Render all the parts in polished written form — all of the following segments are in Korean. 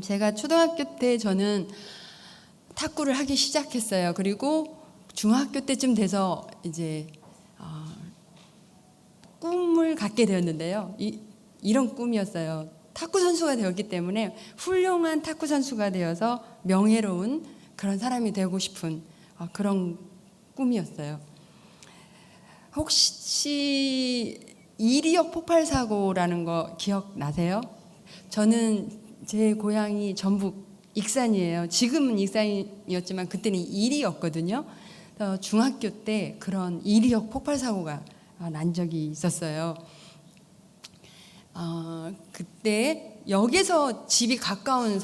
제가 초등학교 때 저는 탁구를 하기 시작했어요. 그리고 중학교 때쯤 돼서 이제 꿈을 갖게 되었는데요. 이런 꿈이었어요. 탁구 선수가 되었기 때문에 훌륭한 탁구 선수가 되어서 명예로운 그런 사람이 되고 싶은 그런 꿈이었어요. 혹시 이리역 폭발 사고라는 거 기억나세요? 저는 제 고향이 전북 익산이에요. 지금은 익산이었지만 그때는 이리였거든요. 중학교 때 그런 이리역 폭발 사고가 난 적이 있었어요. 그때 역에서 집이 가까운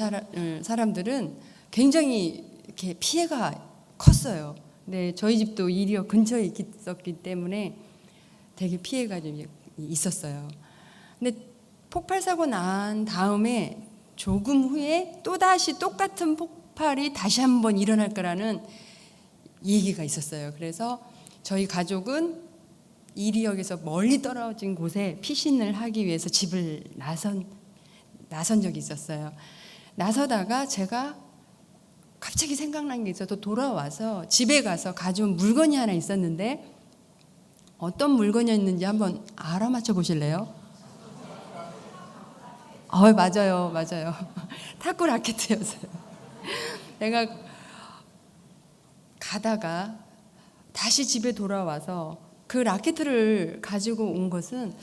사람들은 굉장히 이렇게 피해가 컸어요. 네, 저희 집도 이리역 근처에 있었기 때문에 되게 피해가 좀 있었어요. 근데 폭발 사고 난 다음에 조금 후에 또다시 똑같은 폭발이 다시 한번 일어날 거라는 얘기가 있었어요. 그래서 저희 가족은 이리역에서 멀리 떨어진 곳에 피신을 하기 위해서 집을 나선 적이 있었어요. 나서다가 제가 갑자기 생각난 게 있어서 돌아와서 집에 가서 가져온 물건이 하나 있었는데 어떤 물건이었는지 한번 알아맞혀 보실래요? 맞아요. 탁구 라켓이었어요. 내가 가다가 다시 집에 돌아와서 그 라켓을 가지고 온 것은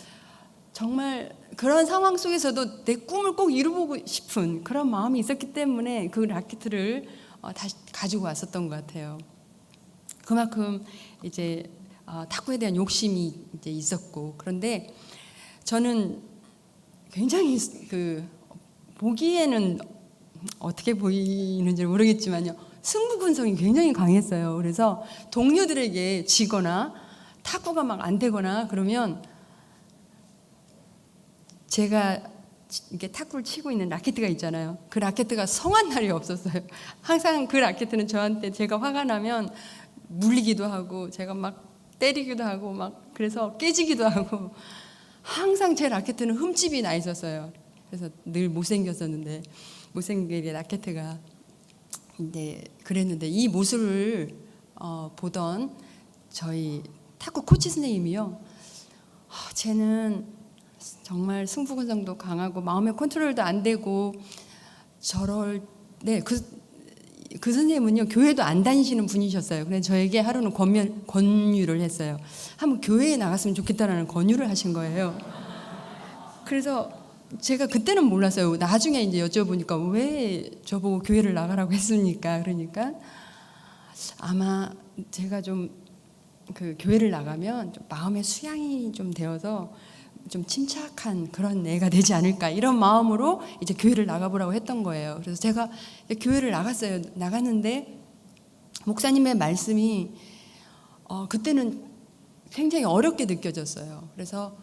정말 그런 상황 속에서도 내 꿈을 꼭 이루고 싶은 그런 마음이 있었기 때문에 그 라켓을 다시 가지고 왔었던 것 같아요. 그만큼 이제 탁구에 대한 욕심이 이제 있었고, 그런데 저는 굉장히 보기에는 어떻게 보이는지 모르겠지만요, 승부근성이 굉장히 강했어요. 그래서 동료들에게 지거나 탁구가 막 안 되거나 그러면 제가 이렇게 탁구를 치고 있는 라켓가 있잖아요. 그 라켓가 성한 날이 없었어요. 항상 그 라켓은 저한테 제가 화가 나면 물리기도 하고 제가 막 때리기도 하고 막 그래서 깨지기도 하고 항상 제 라켓은 흠집이 나 있었어요. 그래서 늘 못생겼었는데 못생긴 라켓가 이제 그랬는데 이 모습을 보던 저희 탁구 코치 선생님이요, 쟤는 정말 승부근성도 강하고 마음의 컨트롤도 안 되고 그 선생님은요 교회도 안 다니시는 분이셨어요. 그래서 저에게 하루는 권유를 했어요. 한번 교회에 나갔으면 좋겠다라는 권유를 하신 거예요. 그래서 제가 그때는 몰랐어요. 나중에 이제 여쭤보니까 왜 저보고 교회를 나가라고 했습니까? 그러니까 아마 제가 좀 그 교회를 나가면 좀 마음의 수양이 좀 되어서 좀 침착한 그런 애가 되지 않을까, 이런 마음으로 이제 교회를 나가보라고 했던 거예요. 그래서 제가 교회를 나갔어요. 나갔는데 목사님의 말씀이 그때는 굉장히 어렵게 느껴졌어요. 그래서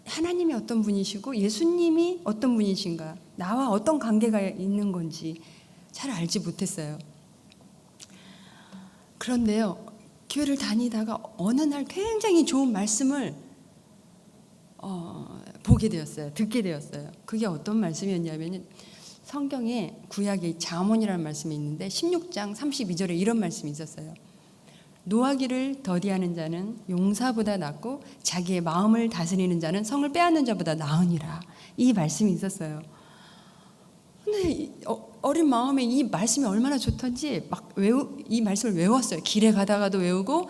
하나님이 어떤 분이시고 예수님이 어떤 분이신가, 나와 어떤 관계가 있는 건지 잘 알지 못했어요. 그런데요, 교회를 다니다가 어느 날 굉장히 좋은 말씀을 보게 되었어요. 듣게 되었어요. 그게 어떤 말씀이었냐면 성경에 구약의 잠언이라는 말씀이 있는데 16장 32절에 이런 말씀이 있었어요. 노하기를 더디하는 자는 용사보다 낫고 자기의 마음을 다스리는 자는 성을 빼앗는 자보다 나으니라. 이 말씀이 있었어요. 근데 어린 마음에 이 말씀이 얼마나 좋던지 막 이 말씀을 외웠어요. 길에 가다가도 외우고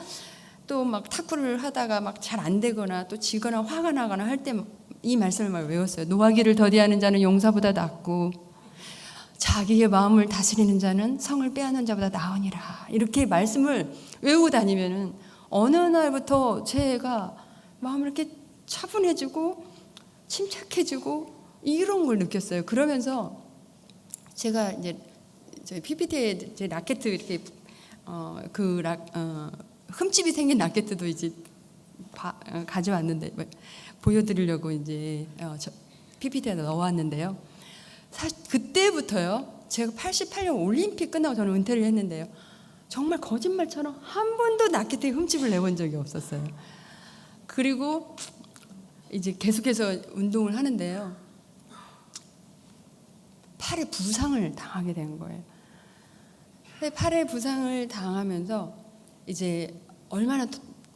또 막 탁구를 하다가 막 잘 안 되거나 또 지거나 화가 나거나 할 때 이 말씀을 막 외웠어요. 노하기를 더디하는 자는 용사보다 낫고 자기의 마음을 다스리는 자는 성을 빼앗는 자보다 나으니라. 이렇게 말씀을 외우고 다니면은 어느 날부터 제가 마음이 이렇게 차분해지고 침착해지고 이런 걸 느꼈어요. 그러면서 제가 이제 저희 PPT에 제 라켓 이렇게 흠집이 생긴 라켓도 이제 가져왔는데 보여드리려고 이제 PPT에 넣어왔는데요. 사실 그때부터요, 제가 88년 올림픽 끝나고 저는 은퇴를 했는데요, 정말 거짓말처럼 한 번도 라켓에 흠집을 내본 적이 없었어요. 그리고 이제 계속해서 운동을 하는데요, 팔에 부상을 당하게 된 거예요. 팔에 부상을 당하면서 이제 얼마나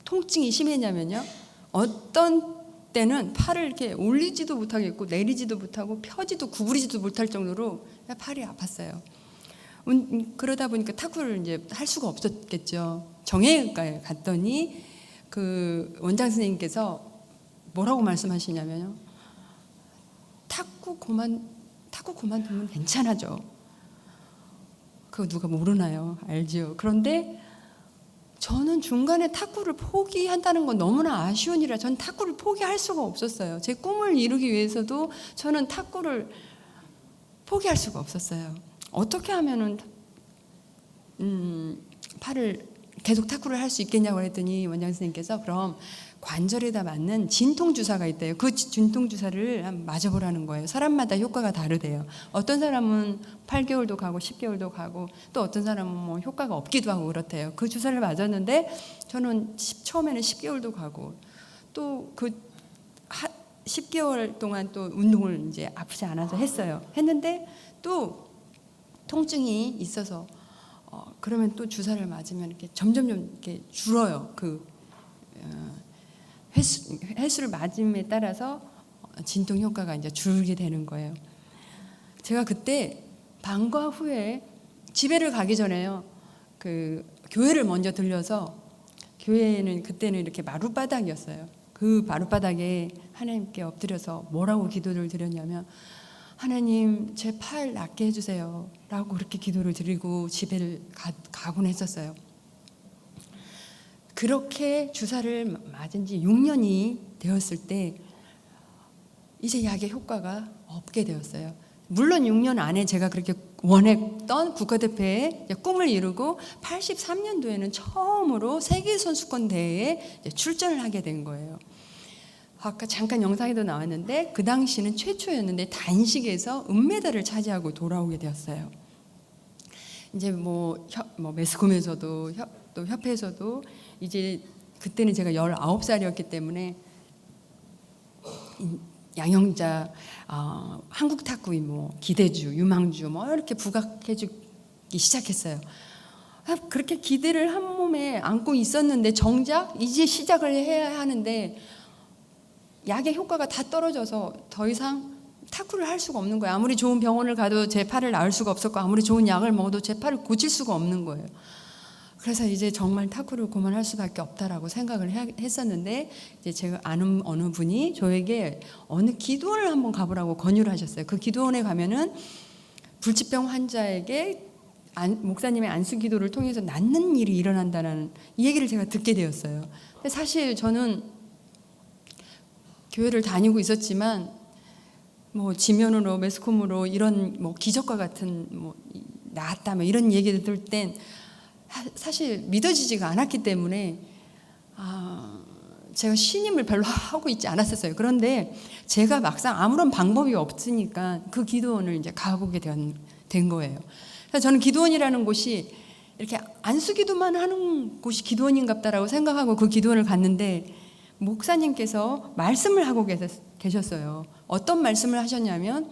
통증이 심했냐면요. 어떤 때는 팔을 이렇게 올리지도 못하겠고 내리지도 못하고 펴지도 구부리지도 못할 정도로 팔이 아팠어요. 그러다 보니까 탁구를 이제 할 수가 없었겠죠. 정형외과에 갔더니 그 원장 선생님께서 뭐라고 말씀하시냐면요. 탁구 그만두면 괜찮아져. 그거 누가 모르나요? 알죠. 그런데 저는 중간에 탁구를 포기한다는 건 너무나 아쉬운 일이라 전 탁구를 포기할 수가 없었어요. 제 꿈을 이루기 위해서도 저는 탁구를 포기할 수가 없었어요. 어떻게 하면은 팔을 계속 탁구를 할 수 있겠냐고 했더니 원장 선생님께서 그럼 관절에다 맞는 진통주사가 있대요. 그 진통주사를 한번 맞아보라는 거예요. 사람마다 효과가 다르대요. 어떤 사람은 8개월도 가고 10개월도 가고 또 어떤 사람은 뭐 효과가 없기도 하고 그렇대요. 그 주사를 맞았는데 저는 처음에는 10개월도 가고 또 그 10개월 동안 또 운동을 이제 아프지 않아서 했는데 또 통증이 있어서 그러면 또 주사를 맞으면 이렇게 점점 이렇게 줄어요. 그 횟수를 맞음에 따라서 진통 효과가 이제 줄게 되는 거예요. 제가 그때 방과 후에 집에를 가기 전에요. 그 교회를 먼저 들려서 교회는 그때는 이렇게 마룻바닥이었어요. 그 마룻바닥에 하나님께 엎드려서 뭐라고 기도를 드렸냐면 하나님 제 팔 낫게 해주세요 라고 그렇게 기도를 드리고 집에를 가곤 했었어요. 그렇게 주사를 맞은 지 6년이 되었을 때 이제 약의 효과가 없게 되었어요. 물론 6년 안에 제가 그렇게 원했던 국가대표의 꿈을 이루고 83년도에는 처음으로 세계선수권 대회에 출전을 하게 된 거예요. 아까 잠깐 영상에도 나왔는데 그 당시는 최초였는데 단식에서 은메달을 차지하고 돌아오게 되었어요. 이제 뭐 매스컴에서도 또 협회에서도 이제 그때는 제가 19살이었기 때문에 양형자, 한국 탁구의 뭐 기대주, 유망주 뭐 이렇게 부각해주기 시작했어요. 그렇게 기대를 한 몸에 안고 있었는데 정작 이제 시작을 해야 하는데 약의 효과가 다 떨어져서 더 이상 탁구를 할 수가 없는 거예요. 아무리 좋은 병원을 가도 제 팔을 나을 수가 없었고 아무리 좋은 약을 먹어도 제 팔을 고칠 수가 없는 거예요. 그래서 이제 정말 탁구를 그만할 수밖에 없다라고 생각을 했었는데 이제 제가 아는 어느 분이 저에게 어느 기도원을 한번 가보라고 권유를 하셨어요. 그 기도원에 가면은 불치병 환자에게 목사님의 안수 기도를 통해서 낫는 일이 일어난다는 이 얘기를 제가 듣게 되었어요. 근데 사실 저는 교회를 다니고 있었지만 뭐 지면으로 매스컴으로 이런 뭐 기적과 같은 뭐 나았다 뭐 이런 얘기를 들을 땐 사실 믿어지지가 않았기 때문에 제가 신임을 별로 하고 있지 않았었어요. 그런데 제가 막상 아무런 방법이 없으니까 그 기도원을 이제 가보게 된 거예요. 그래서 저는 기도원이라는 곳이 이렇게 안수기도만 하는 곳이 기도원인갑다라고 생각하고 그 기도원을 갔는데 목사님께서 말씀을 하고 계셨어요. 어떤 말씀을 하셨냐면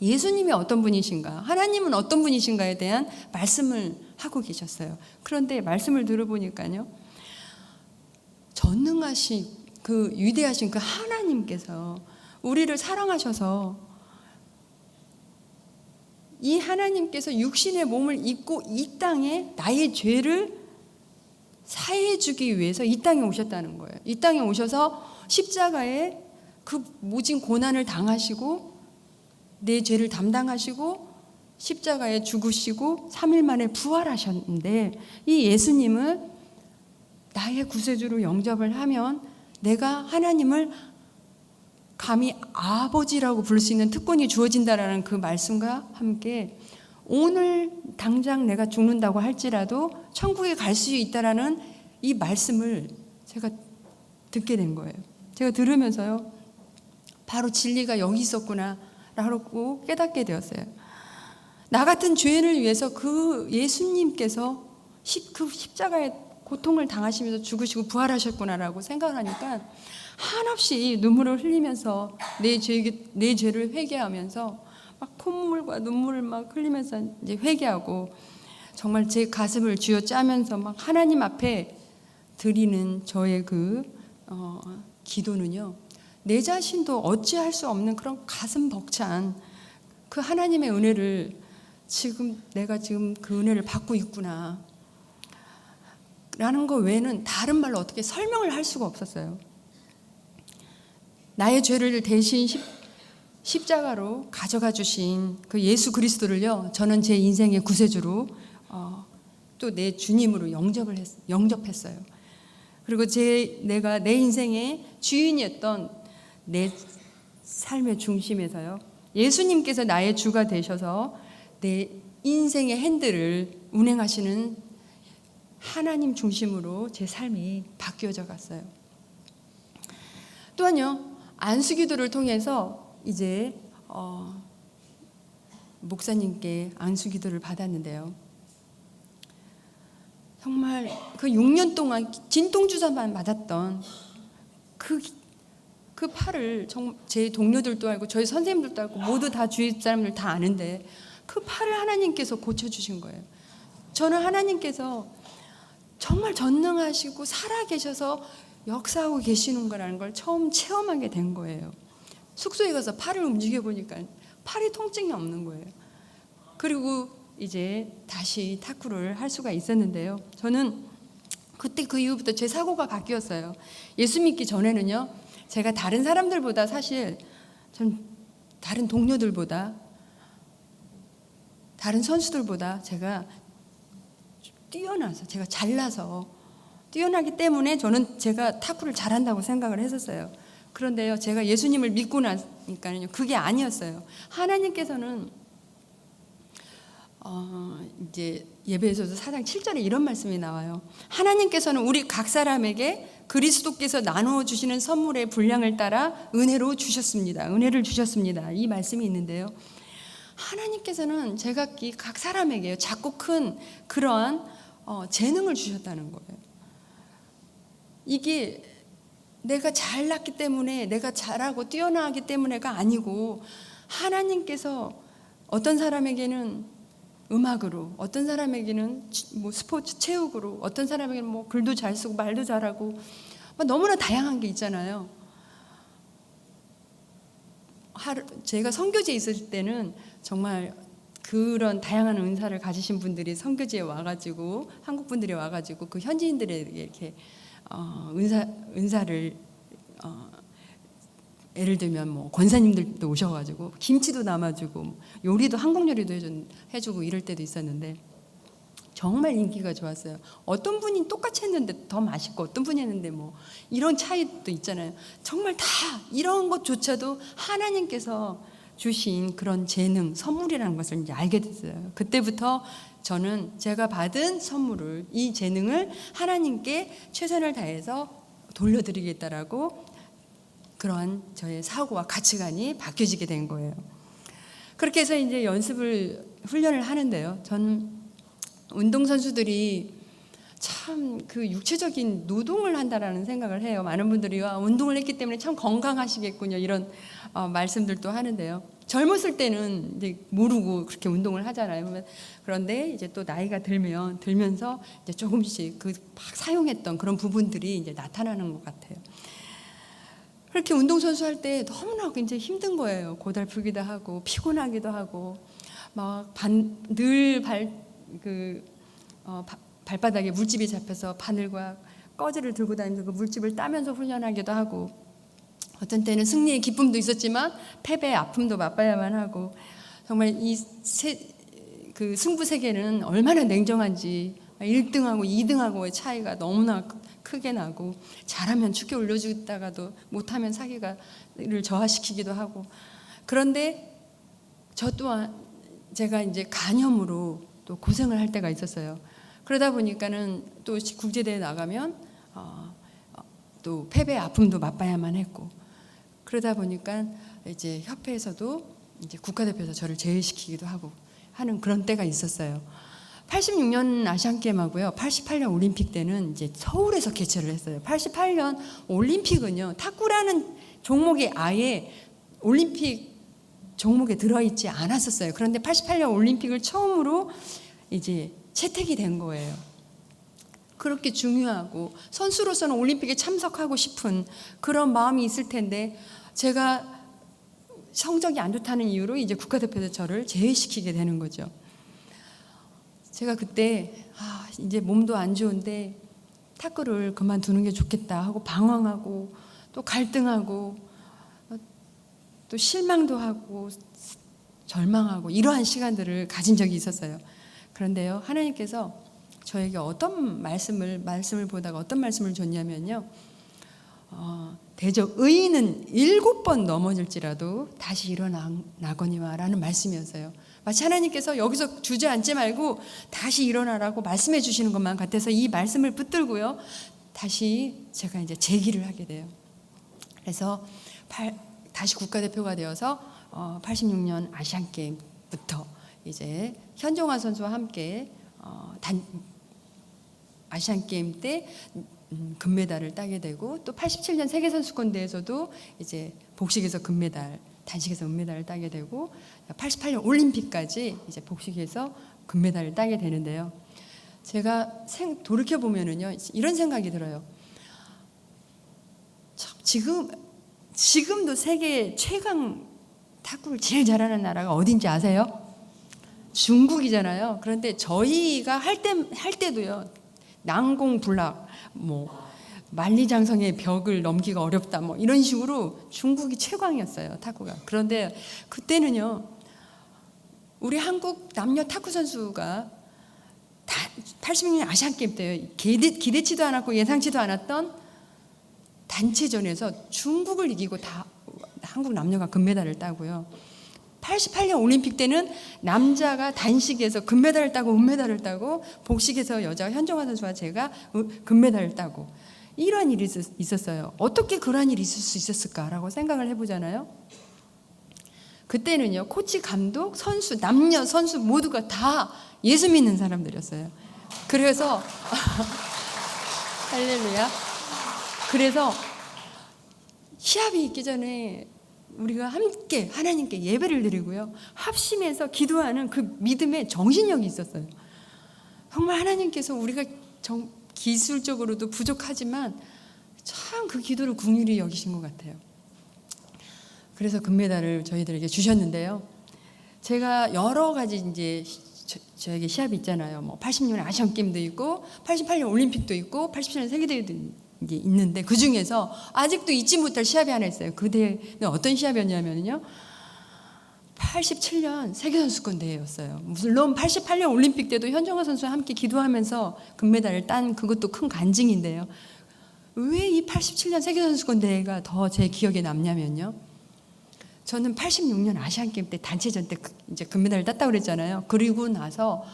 예수님이 어떤 분이신가, 하나님은 어떤 분이신가에 대한 말씀을 하고 계셨어요. 그런데 말씀을 들어보니까요, 전능하신 그 위대하신 그 하나님께서 우리를 사랑하셔서 이 하나님께서 육신의 몸을 입고 이 땅에 나의 죄를 사해주기 위해서 이 땅에 오셨다는 거예요. 이 땅에 오셔서 십자가에 그 모진 고난을 당하시고 내 죄를 담당하시고 십자가에 죽으시고 3일 만에 부활하셨는데 이 예수님을 나의 구세주로 영접을 하면 내가 하나님을 감히 아버지라고 부를 수 있는 특권이 주어진다라는 그 말씀과 함께 오늘 당장 내가 죽는다고 할지라도 천국에 갈 수 있다라는 이 말씀을 제가 듣게 된 거예요. 제가 들으면서요, 바로 진리가 여기 있었구나 라고 깨닫게 되었어요. 나 같은 죄인을 위해서 그 예수님께서 그 십자가의 고통을 당하시면서 죽으시고 부활하셨구나라고 생각을 하니까 한없이 눈물을 흘리면서 내 죄를 회개하면서 막 콧물과 눈물을 막 흘리면서 이제 회개하고 정말 제 가슴을 쥐어짜면서 막 하나님 앞에 드리는 저의 그 기도는요, 내 자신도 어찌할 수 없는 그런 가슴 벅찬 그 하나님의 은혜를 내가 지금 그 은혜를 받고 있구나 라는 거 외에는 다른 말로 어떻게 설명을 할 수가 없었어요. 나의 죄를 대신 십자가로 가져가 주신 그 예수 그리스도를요, 저는 제 인생의 구세주로 또 내 주님으로 영접했어요. 그리고 내가 내 인생의 주인이었던 내 삶의 중심에서요, 예수님께서 나의 주가 되셔서 내 인생의 핸들을 운행하시는 하나님 중심으로 제 삶이 바뀌어져 갔어요. 또한요, 안수기도를 통해서 이제 목사님께 안수기도를 받았는데요, 정말 그 6년 동안 진통주사만 맞았던 그 팔을 제 동료들도 알고 저희 선생님들도 알고 모두 다 주위 사람들 다 아는데 그 팔을 하나님께서 고쳐주신 거예요. 저는 하나님께서 정말 전능하시고 살아계셔서 역사하고 계시는 거라는 걸 처음 체험하게 된 거예요. 숙소에 가서 팔을 움직여 보니까 팔이 통증이 없는 거예요. 그리고 이제 다시 탁구를 할 수가 있었는데요, 저는 그때 그 이후부터 제 사고가 바뀌었어요. 예수 믿기 전에는요, 제가 다른 사람들보다 사실 전 다른 동료들보다 다른 선수들보다 제가 뛰어나서 제가 잘나서 뛰어나기 때문에 저는 제가 탁구를 잘한다고 생각을 했었어요. 그런데요, 제가 예수님을 믿고 나니까요, 그게 아니었어요. 하나님께서는 이제 예배에서도 4장 7절에 이런 말씀이 나와요. 하나님께서는 우리 각 사람에게 그리스도께서 나누어 주시는 선물의 분량을 따라 은혜를 주셨습니다. 이 말씀이 있는데요, 하나님께서는 제각기 각 사람에게요, 작고 큰 그러한 재능을 주셨다는 거예요. 이게 내가 잘났기 때문에, 내가 잘하고 뛰어나기 때문에가 아니고, 하나님께서 어떤 사람에게는 음악으로, 어떤 사람에게는 뭐 스포츠 체육으로, 어떤 사람에게는 뭐 글도 잘 쓰고 말도 잘하고 너무나 다양한 게 있잖아요. 제가 선교지에 있을 때는 정말 그런 다양한 은사를 가지신 분들이 선교지에 와가지고, 한국 분들이 와가지고 그 현지인들에게 이렇게 은사를 예를 들면 뭐 권사님들도 오셔가지고 김치도 남아주고 요리도, 한국 요리도 해주고 이럴 때도 있었는데 정말 인기가 좋았어요. 어떤 분이 똑같이 했는데 더 맛있고, 어떤 분이 했는데 뭐 이런 차이도 있잖아요. 정말 다 이런 것조차도 하나님께서 주신 그런 재능, 선물이라는 것을 이제 알게 됐어요. 그때부터 저는 제가 받은 선물을, 이 재능을 하나님께 최선을 다해서 돌려드리겠다라고 그러한 저의 사고와 가치관이 바뀌어지게 된 거예요. 그렇게 해서 이제 훈련을 하는데요, 저는 운동선수들이 참 그 육체적인 노동을 한다라는 생각을 해요. 많은 분들이 운동을 했기 때문에 참 건강하시겠군요, 이런 말씀들도 하는데요, 젊었을 때는 이제 모르고 그렇게 운동을 하잖아요. 그런데 이제 또 나이가 들면서 이제 조금씩 막 사용했던 그런 부분들이 이제 나타나는 것 같아요. 그렇게 운동선수 할 때 너무나 이제 힘든 거예요. 고달프기도 하고 피곤하기도 하고 막 늘 발바닥에 물집이 잡혀서 바늘과 꺼지를 들고 다니면서 그 물집을 따면서 훈련하기도 하고, 어떤 때는 승리의 기쁨도 있었지만 패배의 아픔도 맛봐야만 하고, 정말 그 승부 세계는 얼마나 냉정한지, 1등하고 2등하고의 차이가 너무나 크게 나고, 잘하면 축에 올려주다가도 못하면 사기를 저하시키기도 하고, 그런데 저 또한 제가 이제 간염으로 또 고생을 할 때가 있었어요. 그러다 보니까는 또 국제대회 나가면 또 패배의 아픔도 맛봐야만 했고, 그러다 보니까 이제 협회에서도 이제 국가대표에서 저를 제외시키기도 하고 하는 그런 때가 있었어요. 86년 아시안게임하고요, 88년 올림픽 때는 이제 서울에서 개최를 했어요. 88년 올림픽은요, 탁구라는 종목이 아예 올림픽 종목에 들어있지 않았었어요. 그런데 88년 올림픽을 처음으로 이제 채택이 된 거예요. 그렇게 중요하고 선수로서는 올림픽에 참석하고 싶은 그런 마음이 있을 텐데 제가 성적이 안 좋다는 이유로 이제 국가대표에서 저를 제외시키게 되는 거죠. 제가 그때 이제 몸도 안 좋은데 탁구를 그만두는 게 좋겠다 하고 방황하고 또 갈등하고 또 실망도 하고 절망하고 이러한 시간들을 가진 적이 있었어요. 그런데요, 하나님께서 저에게 어떤 말씀을 보다가 어떤 말씀을 줬냐면요, 대적 의인은 7번 넘어질지라도 다시 일어나거니와 라는 말씀이었어요. 마치 하나님께서 여기서 주저앉지 말고 다시 일어나라고 말씀해 주시는 것만 같아서 이 말씀을 붙들고요, 다시 제가 이제 재기를 하게 돼요. 그래서 다시 국가대표가 되어서 86년 아시안 게임부터 이제 현종화 선수와 함께 아시안 게임 때 금메달을 따게 되고, 또 87년 세계 선수권 대회에서도 이제 복식에서 금메달, 단식에서 은메달을 따게 되고, 88년 올림픽까지 이제 복식에서 금메달을 따게 되는데요. 제가 돌이켜 보면은요, 이런 생각이 들어요. 지금도 세계 최강 탁구를 제일 잘하는 나라가 어딘지 아세요? 중국이잖아요. 그런데 저희가 할 때도요, 난공불락, 만리장성의 벽을 넘기가 어렵다, 이런 식으로 중국이 최강이었어요, 탁구가. 그런데 그때는요, 우리 한국 남녀 탁구 선수가 86년 아시안 게임 때 기대치도 않았고 예상치도 않았던 단체전에서 중국을 이기고 다 한국 남녀가 금메달을 따고요. 88년 올림픽 때는 남자가 단식에서 금메달을 따고 은메달을 따고, 복식에서 여자 현종화 선수와 제가 금메달을 따고, 이러한 일이 있었어요. 어떻게 그러한 일이 있을 수 있었을까라고 생각을 해보잖아요. 그때는요, 코치, 감독, 선수, 남녀 선수 모두가 다 예수 믿는 사람들이었어요. 그래서 할렐루야. 그래서 시합이 있기 전에 우리가 함께 하나님께 예배를 드리고요, 합심해서 기도하는 그 믿음의 정신력이 있었어요. 정말 하나님께서 우리가 기술적으로도 부족하지만 참 그 기도를 긍휼히 여기신 것 같아요. 그래서 금메달을 저희들에게 주셨는데요, 제가 여러 가지 이제 저에게 시합이 있잖아요. 86년 아시안 게임도 있고 88년 올림픽도 있고 87년 세계대회도 이제 있는데, 그 중에서 아직도 잊지 못할 시합이 하나 있어요. 그 대회는 어떤 시합이었냐면요, 87년 세계선수권 대회였어요. 물론 88년 올림픽 때도 현종화 선수와 함께 기도하면서 금메달을 딴 그것도 큰 간증인데요, 왜 이 87년 세계선수권 대회가 더 제 기억에 남냐면요, 저는 86년 아시안 게임 때 단체전 때 이제 금메달을 땄다고 그랬잖아요. 그리고 나서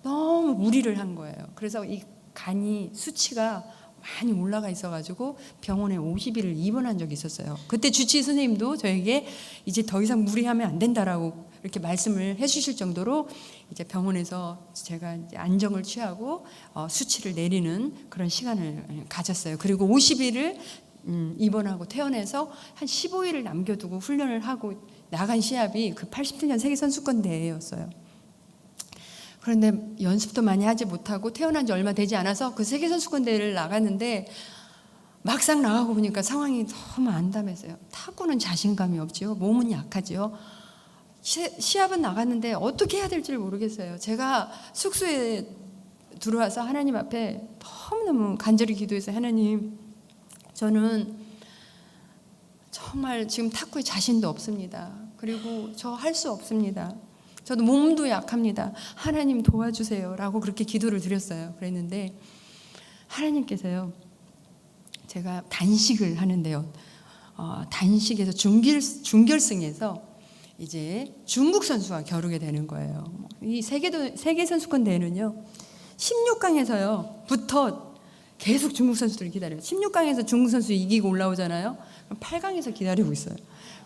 너무 무리를 한 거예요. 그래서 이 간이 수치가 많이 올라가 있어가지고 병원에 50일을 입원한 적이 있었어요. 그때 주치의 선생님도 저에게 이제 더 이상 무리하면 안 된다라고 이렇게 말씀을 해주실 정도로 이제 병원에서 제가 이제 안정을 취하고 수치를 내리는 그런 시간을 가졌어요. 그리고 50일을 입원하고 퇴원해서 한 15일을 남겨두고 훈련을 하고 나간 시합이 그 87년 세계선수권 대회였어요. 그런데 연습도 많이 하지 못하고 퇴원한 지 얼마 되지 않아서 그 세계선수권 대회를 나갔는데, 막상 나가고 보니까 상황이 너무 안담했어요. 탁구는 자신감이 없지요, 몸은 약하지요. 시합은 나갔는데 어떻게 해야 될지를 모르겠어요. 제가 숙소에 들어와서 하나님 앞에 너무너무 간절히 기도해서, 하나님, 저는 정말 지금 탁구에 자신도 없습니다. 그리고 저 할 수 없습니다. 저도 몸도 약합니다. 하나님 도와주세요 라고 그렇게 기도를 드렸어요. 그랬는데 하나님께서요, 제가 단식을 하는데요, 단식에서 준결승에서 이제 중국 선수와 겨루게 되는 거예요. 이 세계 선수권 대회는요, 16강에서요 부터 계속 중국 선수들을 기다려요. 16강에서 중국 선수 이기고 올라오잖아요. 그럼 8강에서 기다리고 있어요.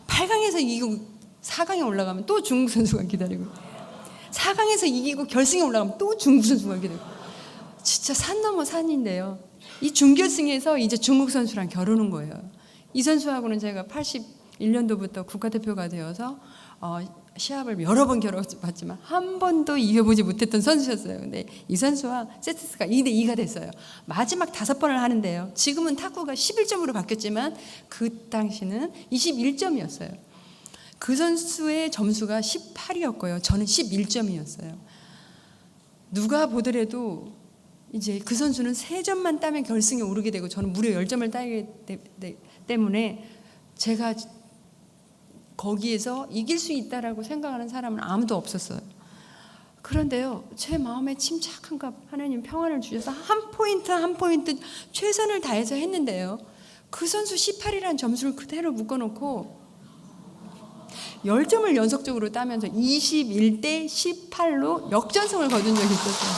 8강에서 이기고 4강에 올라가면 또 중국 선수가 기다리고, 4강에서 이기고 결승에 올라가면 또 중국 선수가 기다리고, 진짜 산 넘어 산인데요, 이 준결승에서 이제 중국 선수랑 겨루는 거예요. 이 선수하고는 제가 1년도부터 국가대표가 되어서 시합을 여러 번 겨뤄봤지만 한 번도 이겨보지 못했던 선수였어요. 근데 이 선수와 세트스가 2대2가 됐어요. 마지막 5번을 하는데요. 지금은 탁구가 11점으로 바뀌었지만 그 당시는 21점이었어요. 그 선수의 점수가 18이었고요. 저는 11점이었어요. 누가 보더라도 이제 그 선수는 3점만 따면 결승에 오르게 되고 저는 무려 10점을 따기 때문에 제가 거기에서 이길 수 있다라고 생각하는 사람은 아무도 없었어요. 그런데요, 제 마음에 침착함과 하나님 평안을 주셔서 한 포인트 한 포인트 최선을 다해서 했는데요, 그 선수 18이라는 점수를 그대로 묶어놓고 10점을 연속적으로 따면서 21대 18로 역전승을 거둔 적이 있었어요.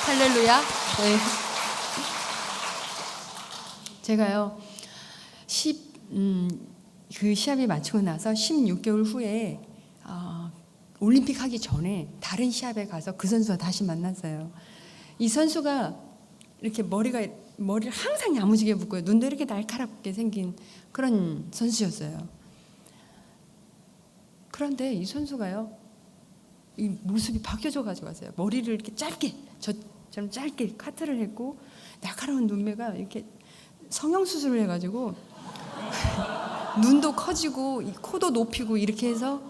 할렐루야. 네. 제가요, 그 시합이 마치고 나서 16개월 후에 올림픽 하기 전에 다른 시합에 가서 그 선수와 다시 만났어요. 이 선수가 이렇게 머리를 항상 야무지게 묶고요. 눈도 이렇게 날카롭게 생긴 그런 선수였어요. 그런데 이 선수가요, 이 모습이 바뀌어져 가지고 왔어요. 머리를 이렇게 짧게, 저처럼 짧게 카트를 했고, 날카로운 눈매가 이렇게 성형수술을 해가지고 눈도 커지고 코도 높이고 이렇게 해서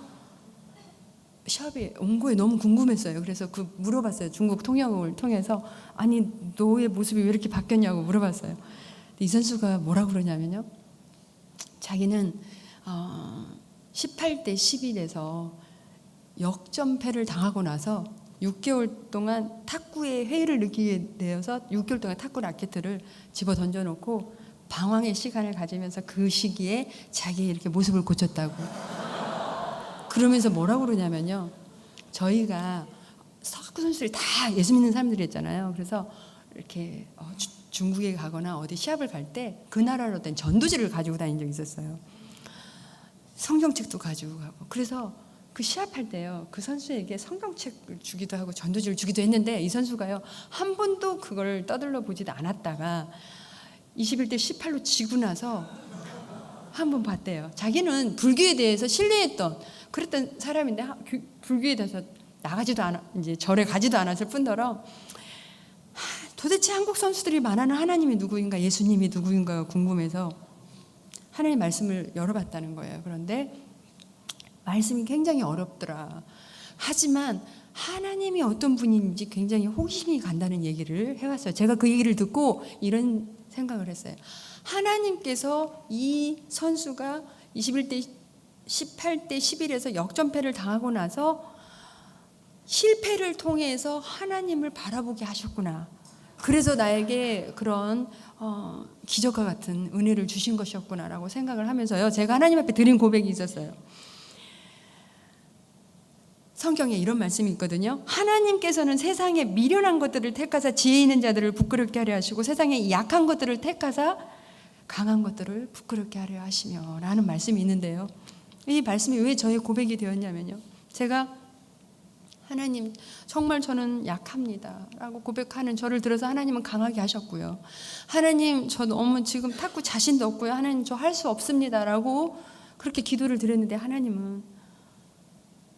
시합에 온 거에 너무 궁금했어요. 그래서 물어봤어요. 중국 통역을 통해서, 아니 너의 모습이 왜 이렇게 바뀌었냐고 물어봤어요. 이 선수가 뭐라고 그러냐면요, 자기는 18대 11에서 역전패를 당하고 나서 6개월 동안 탁구의 회의를 느끼게 되어서 6개월 동안 탁구 라켓을 집어 던져놓고 방황의 시간을 가지면서 그 시기에 자기의 이렇게 모습을 고쳤다고. 그러면서 뭐라고 그러냐면요, 저희가 탁구 선수들이 다 예수 믿는 사람들이었잖아요. 그래서 이렇게 중국에 가거나 어디 시합을 갈 때 그 나라로 된 전도지를 가지고 다닌 적이 있었어요. 성경책도 가지고 가고. 그래서 그 시합할 때요, 그 선수에게 성경책을 주기도 하고 전도지를 주기도 했는데, 이 선수가요 한 번도 그걸 떠들러 보지도 않았다가 21대 18로 지고 나서 한 번 봤대요. 자기는 불교에 대해서 신뢰했던 그랬던 사람인데 불교에 대해서 나가지도 않아, 이제 절에 가지도 않았을 뿐더러 도대체 한국 선수들이 말하는 하나님이 누구인가, 예수님이 누구인가가 궁금해서 하나님 말씀을 열어봤다는 거예요. 그런데 말씀이 굉장히 어렵더라. 하지만 하나님이 어떤 분인지 굉장히 호기심이 간다는 얘기를 해왔어요. 제가 그 얘기를 듣고 이런 생각을 했어요. 하나님께서 이 선수가 21대 18대 11에서 역전패를 당하고 나서 실패를 통해서 하나님을 바라보게 하셨구나. 그래서 나에게 그런 기적과 같은 은혜를 주신 것이었구나라고 생각을 하면서요, 제가 하나님 앞에 드린 고백이 있었어요. 성경에 이런 말씀이 있거든요. 하나님께서는 세상에 미련한 것들을 택하사 지혜 있는 자들을 부끄럽게 하려 하시고, 세상에 약한 것들을 택하사 강한 것들을 부끄럽게 하려 하시며, 라는 말씀이 있는데요, 이 말씀이 왜 저의 고백이 되었냐면요, 제가 하나님 정말 저는 약합니다 라고 고백하는 저를 들어서 하나님은 강하게 하셨고요, 하나님 저 너무 지금 탁구 자신도 없고요, 하나님 저 할 수 없습니다 라고 그렇게 기도를 드렸는데, 하나님은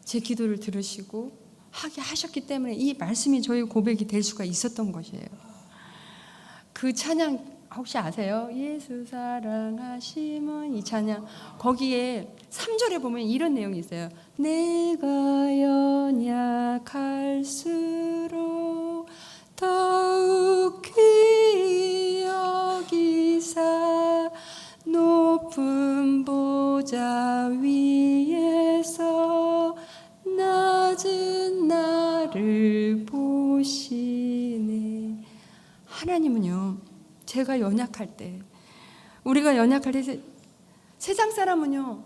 제 기도를 들으시고 하게 하셨기 때문에 이 말씀이 저의 고백이 될 수가 있었던 것이에요. 그 찬양 혹시 아세요? 예수 사랑하심은, 이 찬양 거기에 3절에 보면 이런 내용이 있어요. 내가 연약할수록 더욱 귀히 여기사 높은 보좌 위에서 낮은 나를 보시네. 하나님은요, 제가 연약할 때, 우리가 연약할 때, 세상 사람은요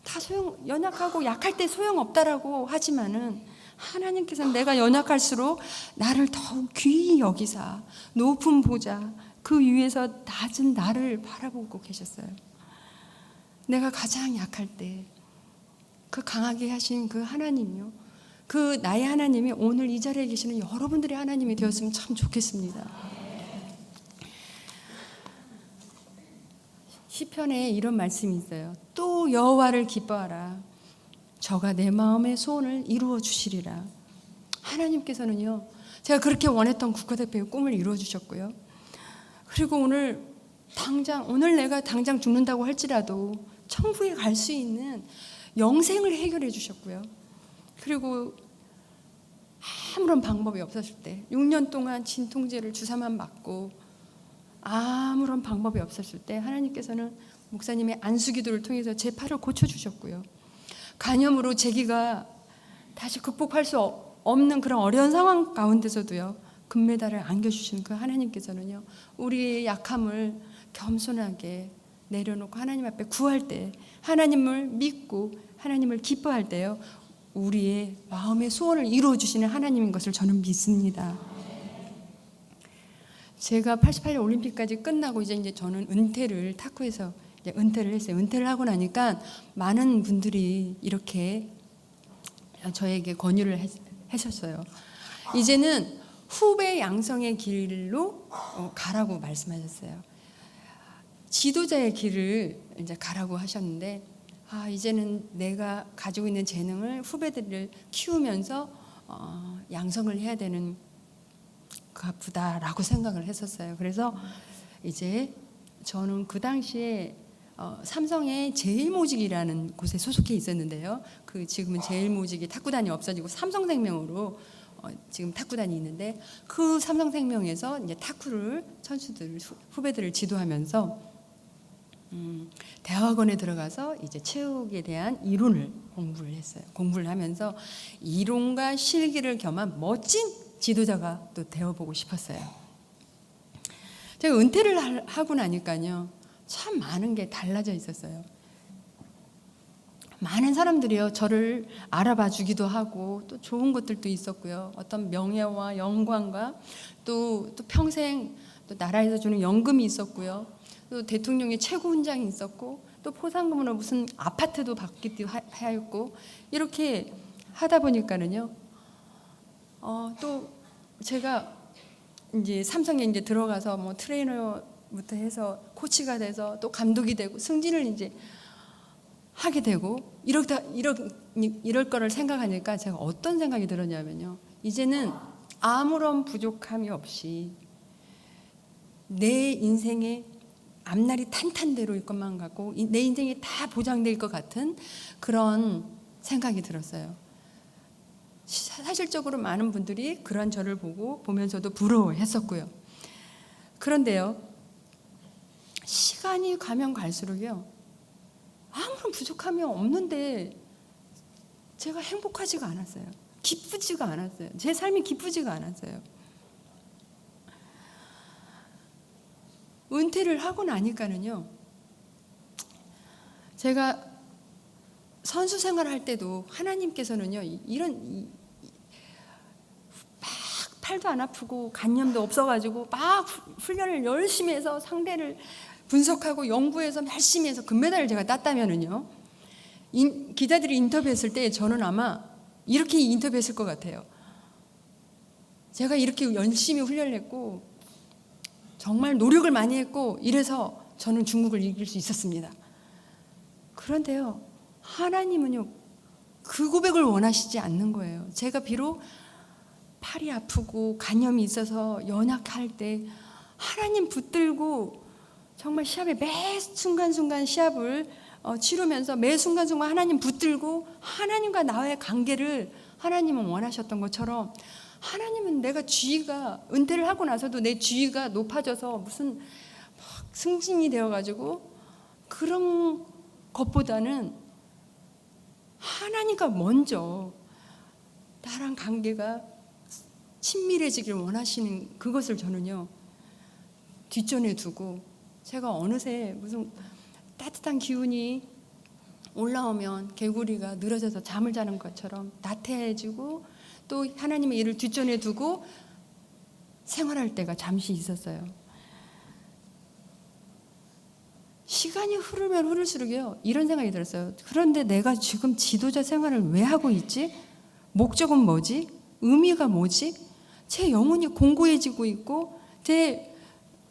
다 연약하고 약할 때 소용없다라고 하지만은, 하나님께서는 내가 연약할수록 나를 더욱 귀히 여기사 높은 보좌 그 위에서 낮은 나를 바라보고 계셨어요. 내가 가장 약할 때 그 강하게 하신 그 하나님이요, 그 나의 하나님이 오늘 이 자리에 계시는 여러분들의 하나님이 되었으면 참 좋겠습니다. 시편에 이런 말씀이 있어요. 또 오 여호와를 기뻐하라. 저가 내 마음의 소원을 이루어 주시리라. 하나님께서는요, 제가 그렇게 원했던 국가대표의 꿈을 이루어 주셨고요. 그리고 오늘 내가 당장 죽는다고 할지라도 천국에 갈 수 있는 영생을 해결해 주셨고요. 그리고 아무런 방법이 없었을 때 6년 동안 진통제를 주사만 맞고 아무런 방법이 없었을 때 하나님께서는 목사님의 안수기도를 통해서 제 팔을 고쳐주셨고요. 간염으로 제 기가 다시 극복할 수 없는 그런 어려운 상황 가운데서도요, 금메달을 안겨주신 그 하나님께서는요, 우리의 약함을 겸손하게 내려놓고 하나님 앞에 구할 때, 하나님을 믿고 하나님을 기뻐할 때요, 우리의 마음의 소원을 이루어 주시는 하나님인 것을 저는 믿습니다. 제가 88년 올림픽까지 끝나고 이제 저는 은퇴를 탁구에서 이제 은퇴를 했어요. 은퇴를 하고 나니까 많은 분들이 이렇게 저에게 권유를 하셨어요. 이제는 후배 양성의 길로 가라고 말씀하셨어요. 지도자의 길을 이제 가라고 하셨는데, 이제는 내가 가지고 있는 재능을 후배들을 키우면서 양성을 해야 되는 같다라고 생각을 했었어요. 그래서 이제 저는 그 당시에 삼성의 제일모직이라는 곳에 소속해 있었는데요. 지금은 제일모직이 탁구단이 없어지고 삼성생명으로 지금 탁구단이 있는데, 그 삼성생명에서 이제 탁구를 선수들 후배들을 지도하면서 대학원에 들어가서 이제 체육에 대한 이론을 공부를 했어요. 공부를 하면서 이론과 실기를 겸한 멋진 지도자가 또 되어보고 싶었어요. 제가 은퇴를 하고 나니까요, 참 많은 게 달라져 있었어요. 많은 사람들이요, 저를 알아봐 주기도 하고, 또 좋은 것들도 있었고요. 어떤 명예와 영광과 또 평생 또 나라에서 주는 연금이 있었고요. 또 대통령의 최고 훈장이 있었고, 또 포상금으로 무슨 아파트도 받기도 하였고, 이렇게 하다 보니까는요, 또 제가 이제 삼성에 이제 들어가서 뭐 트레이너부터 해서 코치가 돼서 또 감독이 되고 승진을 이제 하게 되고 이럴 거를 생각하니까 제가 어떤 생각이 들었냐면요, 이제는 아무런 부족함이 없이 내 인생의 앞날이 탄탄대로일 것만 같고 내 인생이 다 보장될 것 같은 그런 생각이 들었어요. 사실적으로 많은 분들이 그런 저를 보면서도 부러워했었고요. 그런데요, 시간이 가면 갈수록요, 아무런 부족함이 없는데 제가 행복하지가 않았어요. 기쁘지가 않았어요. 제 삶이 기쁘지가 않았어요. 은퇴를 하고 나니까는요, 제가 선수 생활할 때도 하나님께서는요, 이런 막 팔도 안 아프고 간염도 없어가지고 막 훈련을 열심히 해서 상대를 분석하고 연구해서 열심히 해서 금메달을 제가 땄다면은요, 기자들이 인터뷰했을 때 저는 아마 이렇게 인터뷰했을 것 같아요. 제가 이렇게 열심히 훈련을 했고 정말 노력을 많이 했고 이래서 저는 중국을 이길 수 있었습니다. 그런데요, 하나님은요, 그 고백을 원하시지 않는 거예요. 제가 비록 팔이 아프고 간염이 있어서 연약할 때 하나님 붙들고 정말 시합에 매 순간순간 시합을 치르면서 매 순간순간 하나님 붙들고 하나님과 나의 관계를 하나님은 원하셨던 것처럼, 하나님은 내가 지위가 은퇴를 하고 나서도 내 지위가 높아져서 무슨 승진이 되어가지고 그런 것보다는 하나님과 먼저 나랑 관계가 친밀해지기를 원하시는 그것을 저는요, 뒷전에 두고, 제가 어느새 무슨 따뜻한 기운이 올라오면 개구리가 늘어져서 잠을 자는 것처럼 나태해지고 또 하나님의 일을 뒷전에 두고 생활할 때가 잠시 있었어요. 시간이 흐르면 흐를수록요, 이런 생각이 들었어요. 그런데 내가 지금 지도자 생활을 왜 하고 있지? 목적은 뭐지? 의미가 뭐지? 제 영혼이 공고해지고 있고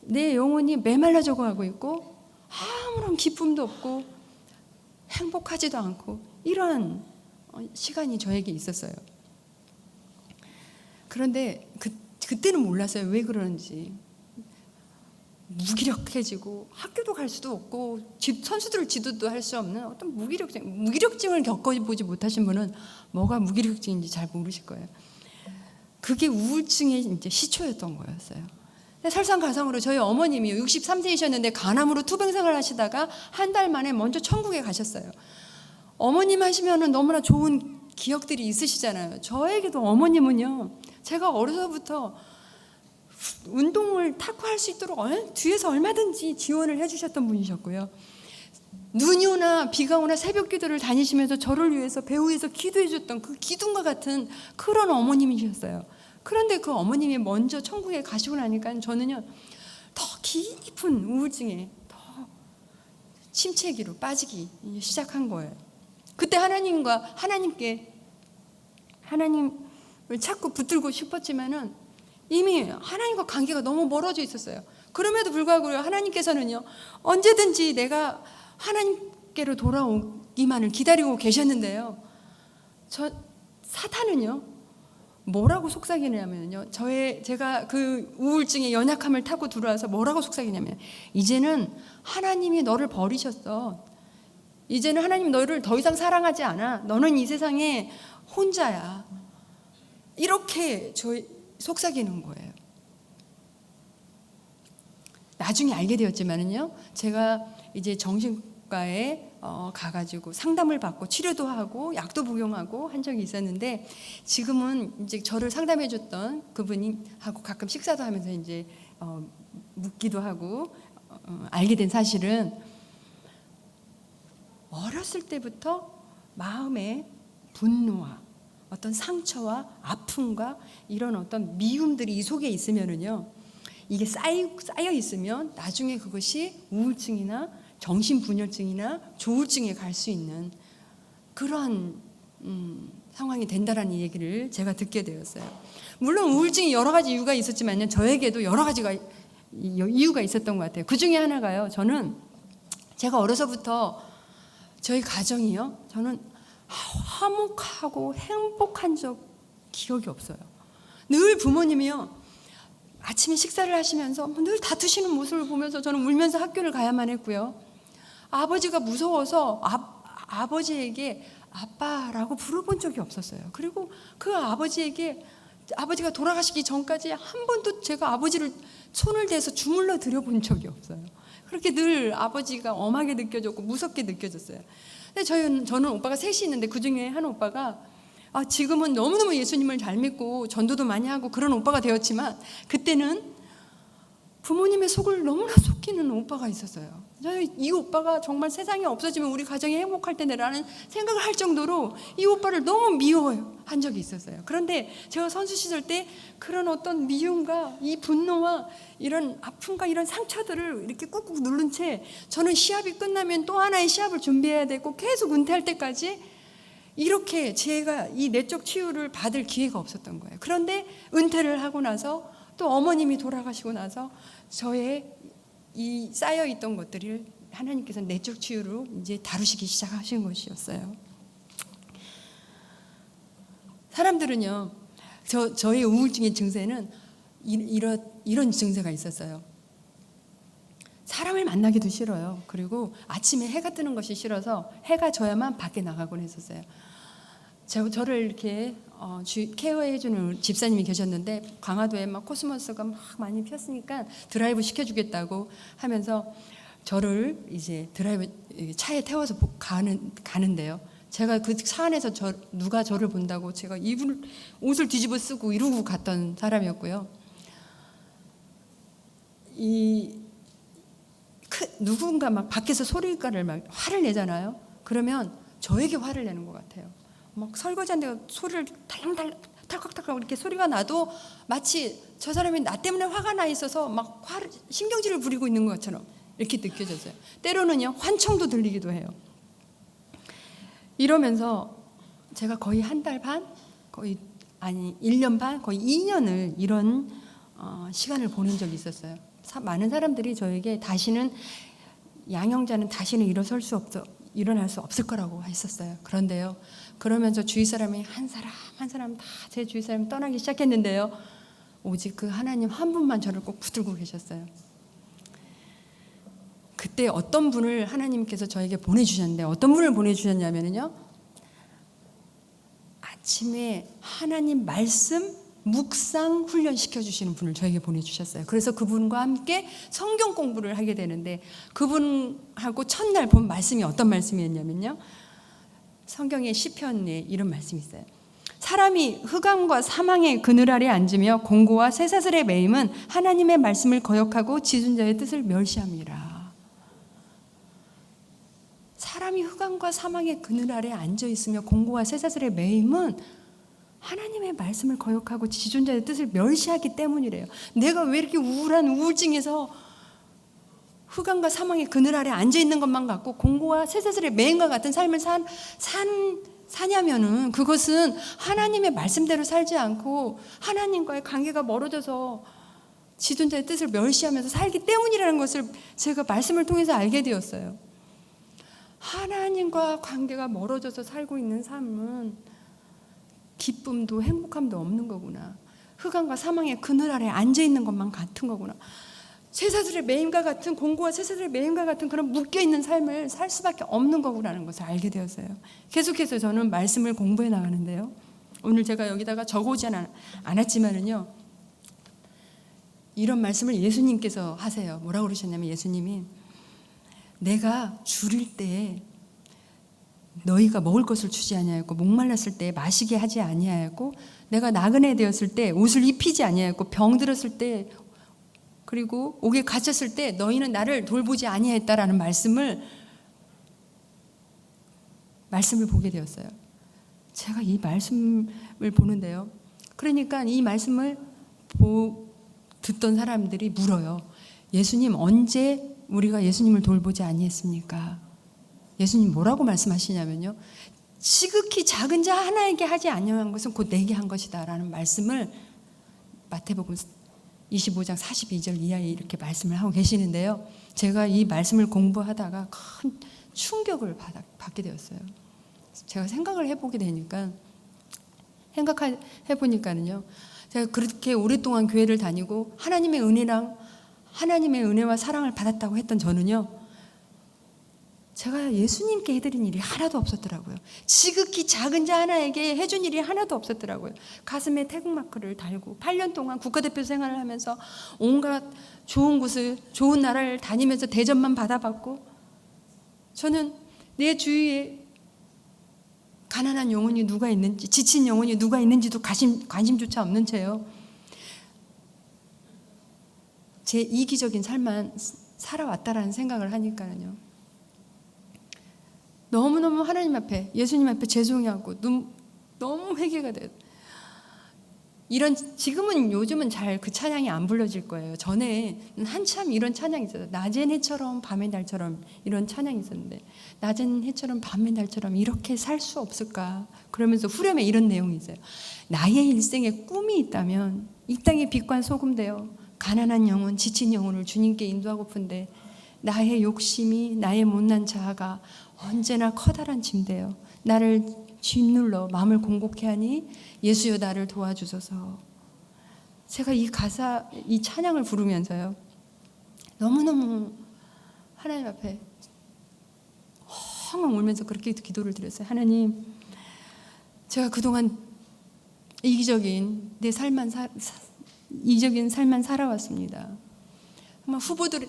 내 영혼이 메말라져 가고 있고 아무런 기쁨도 없고 행복하지도 않고 이런 시간이 저에게 있었어요. 그런데 그때는 몰랐어요. 왜 그러는지. 무기력해지고 학교도 갈 수도 없고 선수들을 지도도 할 수 없는 어떤 무기력증을 겪어보지 못하신 분은 뭐가 무기력증인지 잘 모르실 거예요. 그게 우울증의 이제 시초였던 거였어요. 설상가상으로 저희 어머님이 63세이셨는데 간암으로 투병생활 하시다가 한 달 만에 먼저 천국에 가셨어요. 어머님 하시면은 너무나 좋은 기억들이 있으시잖아요. 저에게도 어머님은요, 제가 어려서부터 운동을 탁구할 수 있도록 뒤에서 얼마든지 지원을 해주셨던 분이셨고요. 눈이 오나 비가 오나 새벽 기도를 다니시면서 저를 위해서 배후에서 기도해 줬던 그 기둥과 같은 그런 어머님이셨어요. 그런데 그 어머님이 먼저 천국에 가시고 나니까 저는요, 더 깊은 우울증에 더 침체기로 빠지기 시작한 거예요. 그때 하나님을 찾고 붙들고 싶었지만은 이미 하나님과 관계가 너무 멀어져 있었어요. 그럼에도 불구하고 하나님께서는요, 언제든지 내가 하나님께로 돌아오기만을 기다리고 계셨는데요, 사탄은요, 뭐라고 속삭이냐면요, 제가 그 우울증의 연약함을 타고 들어와서 뭐라고 속삭이냐면, 이제는 하나님이 너를 버리셨어. 이제는 하나님 너를 더 이상 사랑하지 않아. 너는 이 세상에 혼자야. 이렇게 속삭이는 거예요. 나중에 알게 되었지만은요, 제가 이제 정신과에 가가지고 상담을 받고 치료도 하고 약도 복용하고 한 적이 있었는데, 지금은 이제 저를 상담해줬던 그분이 하고 가끔 식사도 하면서 이제 묻기도 하고 알게 된 사실은, 어렸을 때부터 마음에 분노와 어떤 상처와 아픔과 이런 어떤 미움들이 이 속에 있으면은요, 이게 쌓여 있으면 나중에 그것이 우울증이나 정신분열증이나 조울증에 갈 수 있는 그런 상황이 된다라는 얘기를 제가 듣게 되었어요. 물론 우울증이 여러 가지 이유가 있었지만요, 저에게도 여러 가지가 이유가 있었던 것 같아요. 그 중에 하나가요, 제가 어려서부터 저희 가정이요, 저는 화목하고 행복한 기억이 없어요. 늘 부모님이요, 아침에 식사를 하시면서 늘 다투시는 모습을 보면서 저는 울면서 학교를 가야만 했고요. 아버지가 무서워서 아버지에게 아빠라고 부르본 적이 없었어요. 그리고 그 아버지가 돌아가시기 전까지 한 번도 제가 아버지를 손을 대서 주물러 드려본 적이 없어요. 그렇게 늘 아버지가 엄하게 느껴졌고 무섭게 느껴졌어요. 근데 저는 오빠가 셋이 있는데 그 중에 한 오빠가 지금은 너무너무 예수님을 잘 믿고 전도도 많이 하고 그런 오빠가 되었지만, 그때는 부모님의 속을 너무나 속이는 오빠가 있었어요. 이 오빠가 정말 세상에 없어지면 우리 가정이 행복할 텐데라는 생각을 할 정도로 이 오빠를 너무 미워한 적이 있었어요. 그런데 제가 선수 시절 때 그런 어떤 미움과 이 분노와 이런 아픔과 이런 상처들을 이렇게 꾹꾹 누른 채 저는 시합이 끝나면 또 하나의 시합을 준비해야 되고 계속 은퇴할 때까지 이렇게 제가 이 내적 치유를 받을 기회가 없었던 거예요. 그런데 은퇴를 하고 나서 또 어머님이 돌아가시고 나서 저의 이 쌓여있던 것들을 하나님께서 내적 치유로 이제 다루시기 시작하신 것이었어요. 사람들은요, 저의 우울증의 증세는 이런 증세가 있었어요. 사람을 만나기도 싫어요. 그리고 아침에 해가 뜨는 것이 싫어서 해가 져야만 밖에 나가곤 했었어요. 저를 이렇게 케어해주는 집사님이 계셨는데, 강화도에 막 코스모스가 막 많이 폈으니까 드라이브 시켜주겠다고 하면서 저를 이제 차에 태워서 가는데요. 제가 그 차 안에서 누가 저를 본다고 제가 옷을 뒤집어 쓰고 이러고 갔던 사람이었고요. 누군가 막 밖에서 소리가를 막 화를 내잖아요. 그러면 저에게 화를 내는 것 같아요. 막 설거지하는데 소리를 탈칵탈칵 이렇게 소리가 나도 마치 저 사람이 나 때문에 화가 나 있어서 막 신경질을 부리고 있는 것처럼 이렇게 느껴졌어요. 때로는요, 환청도 들리기도 해요. 이러면서 제가 거의 한 달 반, 1년 반, 거의 2년을 이런 시간을 보낸 적이 있었어요. 많은 사람들이 저에게 양형자는 다시는 일어설 수 없어, 일어날 수 없을 거라고 했었어요. 그런데요, 그러면서 주위 사람이 한 사람 한 사람 다 제 주위 사람이 떠나기 시작했는데요, 오직 그 하나님 한 분만 저를 꼭 붙들고 계셨어요. 그때 어떤 분을 하나님께서 저에게 보내주셨는데, 어떤 분을 보내주셨냐면요, 아침에 하나님 말씀 묵상 훈련 시켜주시는 분을 저에게 보내주셨어요. 그래서 그분과 함께 성경 공부를 하게 되는데, 그분하고 첫날 본 말씀이 어떤 말씀이었냐면요, 성경의 시편에 이런 말씀이 있어요. 사람이 흑암과 사망의 그늘 아래 앉으며 공고와 쇠사슬에 매임은 하나님의 말씀을 거역하고 지존자의 뜻을 멸시함이라. 사람이 흑암과 사망의 그늘 아래 앉아 있으며 공고와 쇠사슬에 매임은 하나님의 말씀을 거역하고 지존자의 뜻을 멸시하기 때문이래요. 내가 왜 이렇게 우울한 우울증에서 흑암과 사망의 그늘 아래 앉아 있는 것만 같고 공고와 쇠사슬의 매임과 같은 삶을 사냐면은, 그것은 하나님의 말씀대로 살지 않고 하나님과의 관계가 멀어져서 지존자의 뜻을 멸시하면서 살기 때문이라는 것을 제가 말씀을 통해서 알게 되었어요. 하나님과 관계가 멀어져서 살고 있는 삶은 기쁨도 행복함도 없는 거구나. 흑암과 사망의 그늘 아래 앉아 있는 것만 같은 거구나. 쇠사슬의 매임과 같은, 공고와 쇠사슬의 매임과 같은 그런 묶여있는 삶을 살 수밖에 없는 거구나는 것을 알게 되었어요. 계속해서 저는 말씀을 공부해 나가는데요, 오늘 제가 여기다가 적어오지 않았지만은요, 이런 말씀을 예수님께서 하세요. 뭐라고 그러셨냐면, 예수님이 내가 줄일 때 너희가 먹을 것을 주지 아니하였고, 목말랐을 때 마시게 하지 아니하였고, 내가 나그네 되었을 때 옷을 입히지 아니하였고, 병들었을 때, 그리고 옥에 갇혔을 때 너희는 나를 돌보지 아니하였다라는 말씀을 보게 되었어요. 제가 이 말씀을 보는데요, 그러니까 이 말씀을 듣던 사람들이 물어요. 예수님, 언제 우리가 예수님을 돌보지 아니했습니까? 예수님 뭐라고 말씀하시냐면요, 지극히 작은 자 하나에게 하지 아니한 것은 곧 내게 한 것이다 라는 말씀을 마태복음 25장 42절 이하에 이렇게 말씀을 하고 계시는데요, 제가 이 말씀을 공부하다가 큰 충격을 받게 되었어요. 제가 생각을 해보게 되니까, 해보니까는요, 제가 그렇게 오랫동안 교회를 다니고 하나님의 은혜와 사랑을 받았다고 했던 저는요, 제가 예수님께 해드린 일이 하나도 없었더라고요. 지극히 작은 자 하나에게 해준 일이 하나도 없었더라고요. 가슴에 태극마크를 달고 8년 동안 국가대표 생활을 하면서 온갖 좋은 곳을, 좋은 나라를 다니면서 대접만 받아봤고, 저는 내 주위에 가난한 영혼이 누가 있는지, 지친 영혼이 누가 있는지도 관심조차 없는 채요, 제 이기적인 삶만 살아왔다라는 생각을 하니까요, 너무너무 하나님 앞에, 예수님 앞에 죄송해하고 너무 회개가 돼요. 지금은, 요즘은 잘 그 찬양이 안 불러질 거예요. 전에 한참 이런 찬양이 있었어요. 낮엔 해처럼 밤의 달처럼, 이런 찬양이 있었는데, 낮엔 해처럼 밤의 달처럼 이렇게 살 수 없을까? 그러면서 후렴에 이런 내용이 있어요. 나의 일생에 꿈이 있다면 이 땅의 빛과 소금 되어 가난한 영혼, 지친 영혼을 주님께 인도하고픈데, 나의 욕심이, 나의 못난 자아가 언제나 커다란 짐되어 나를 짓눌러 마음을 공곡해 하니 예수여 나를 도와주소서. 제가 이 찬양을 부르면서요, 너무너무 하나님 앞에 헝헝 울면서 그렇게 기도를 드렸어요. 하나님, 제가 그동안 이기적인 삶만 살아왔습니다. 아마 후보들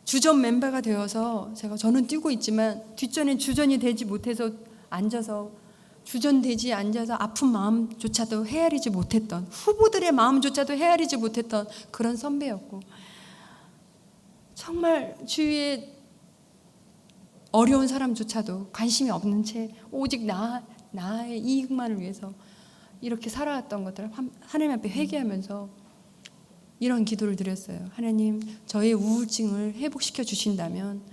주전 멤버가 되어서 저는 뛰고 있지만 뒷전에 주전이 되지 못해서 앉아서, 주전되지 앉아서 아픈 마음조차도 헤아리지 못했던, 후보들의 마음조차도 헤아리지 못했던 그런 선배였고, 정말 주위에 어려운 사람조차도 관심이 없는 채 오직 나의 이익만을 위해서 이렇게 살아왔던 것들을 하나님 앞에 회개하면서 이런 기도를 드렸어요. 하나님, 저의 우울증을 회복시켜 주신다면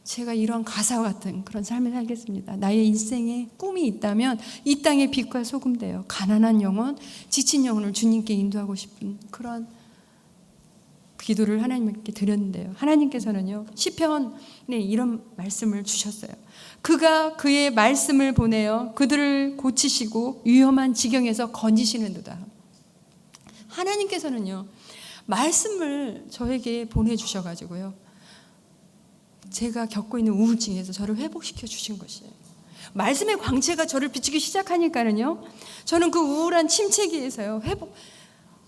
제가 이런 가사와 같은 그런 삶을 살겠습니다. 나의 일생에 꿈이 있다면 이 땅의 빛과 소금 되어 가난한 영혼, 지친 영혼을 주님께 인도하고 싶은 그런 기도를 하나님께 드렸는데요. 하나님께서는요, 시편에 이런 말씀을 주셨어요. 그가 그의 말씀을 보내어 그들을 고치시고 위험한 지경에서 건지시는도다. 하나님께서는요, 말씀을 저에게 보내주셔가지고요, 제가 겪고 있는 우울증에서 저를 회복시켜 주신 것이에요. 말씀의 광채가 저를 비추기 시작하니까는요, 저는 그 우울한 침체기에서요,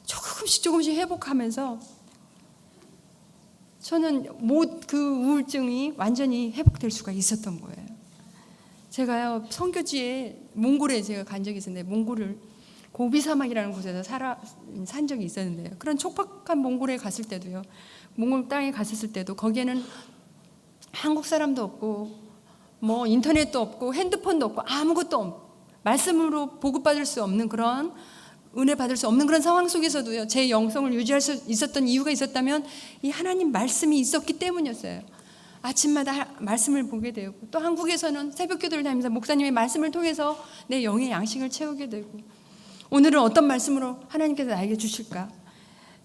조금씩 회복하면서 저는 그 우울증이 완전히 회복될 수가 있었던 거예요. 제가요, 선교지에 몽골에 제가 간 적이 있었는데, 몽골을 고비 사막이라는 곳에서 산 적이 있었는데요. 그런 촉박한 몽골에 갔을 때도요, 몽골 땅에 갔었을 때도 거기에는 한국 사람도 없고 뭐 인터넷도 없고 핸드폰도 없고 아무것도 없고 말씀으로 보급받을 수 없는 그런, 은혜 받을 수 없는 그런 상황 속에서도요, 제 영성을 유지할 수 있었던 이유가 있었다면 이 하나님 말씀이 있었기 때문이었어요. 아침마다 말씀을 보게 되고, 또 한국에서는 새벽기도를 다니면서 목사님의 말씀을 통해서 내 영의 양식을 채우게 되고, 오늘은 어떤 말씀으로 하나님께서 나에게 주실까,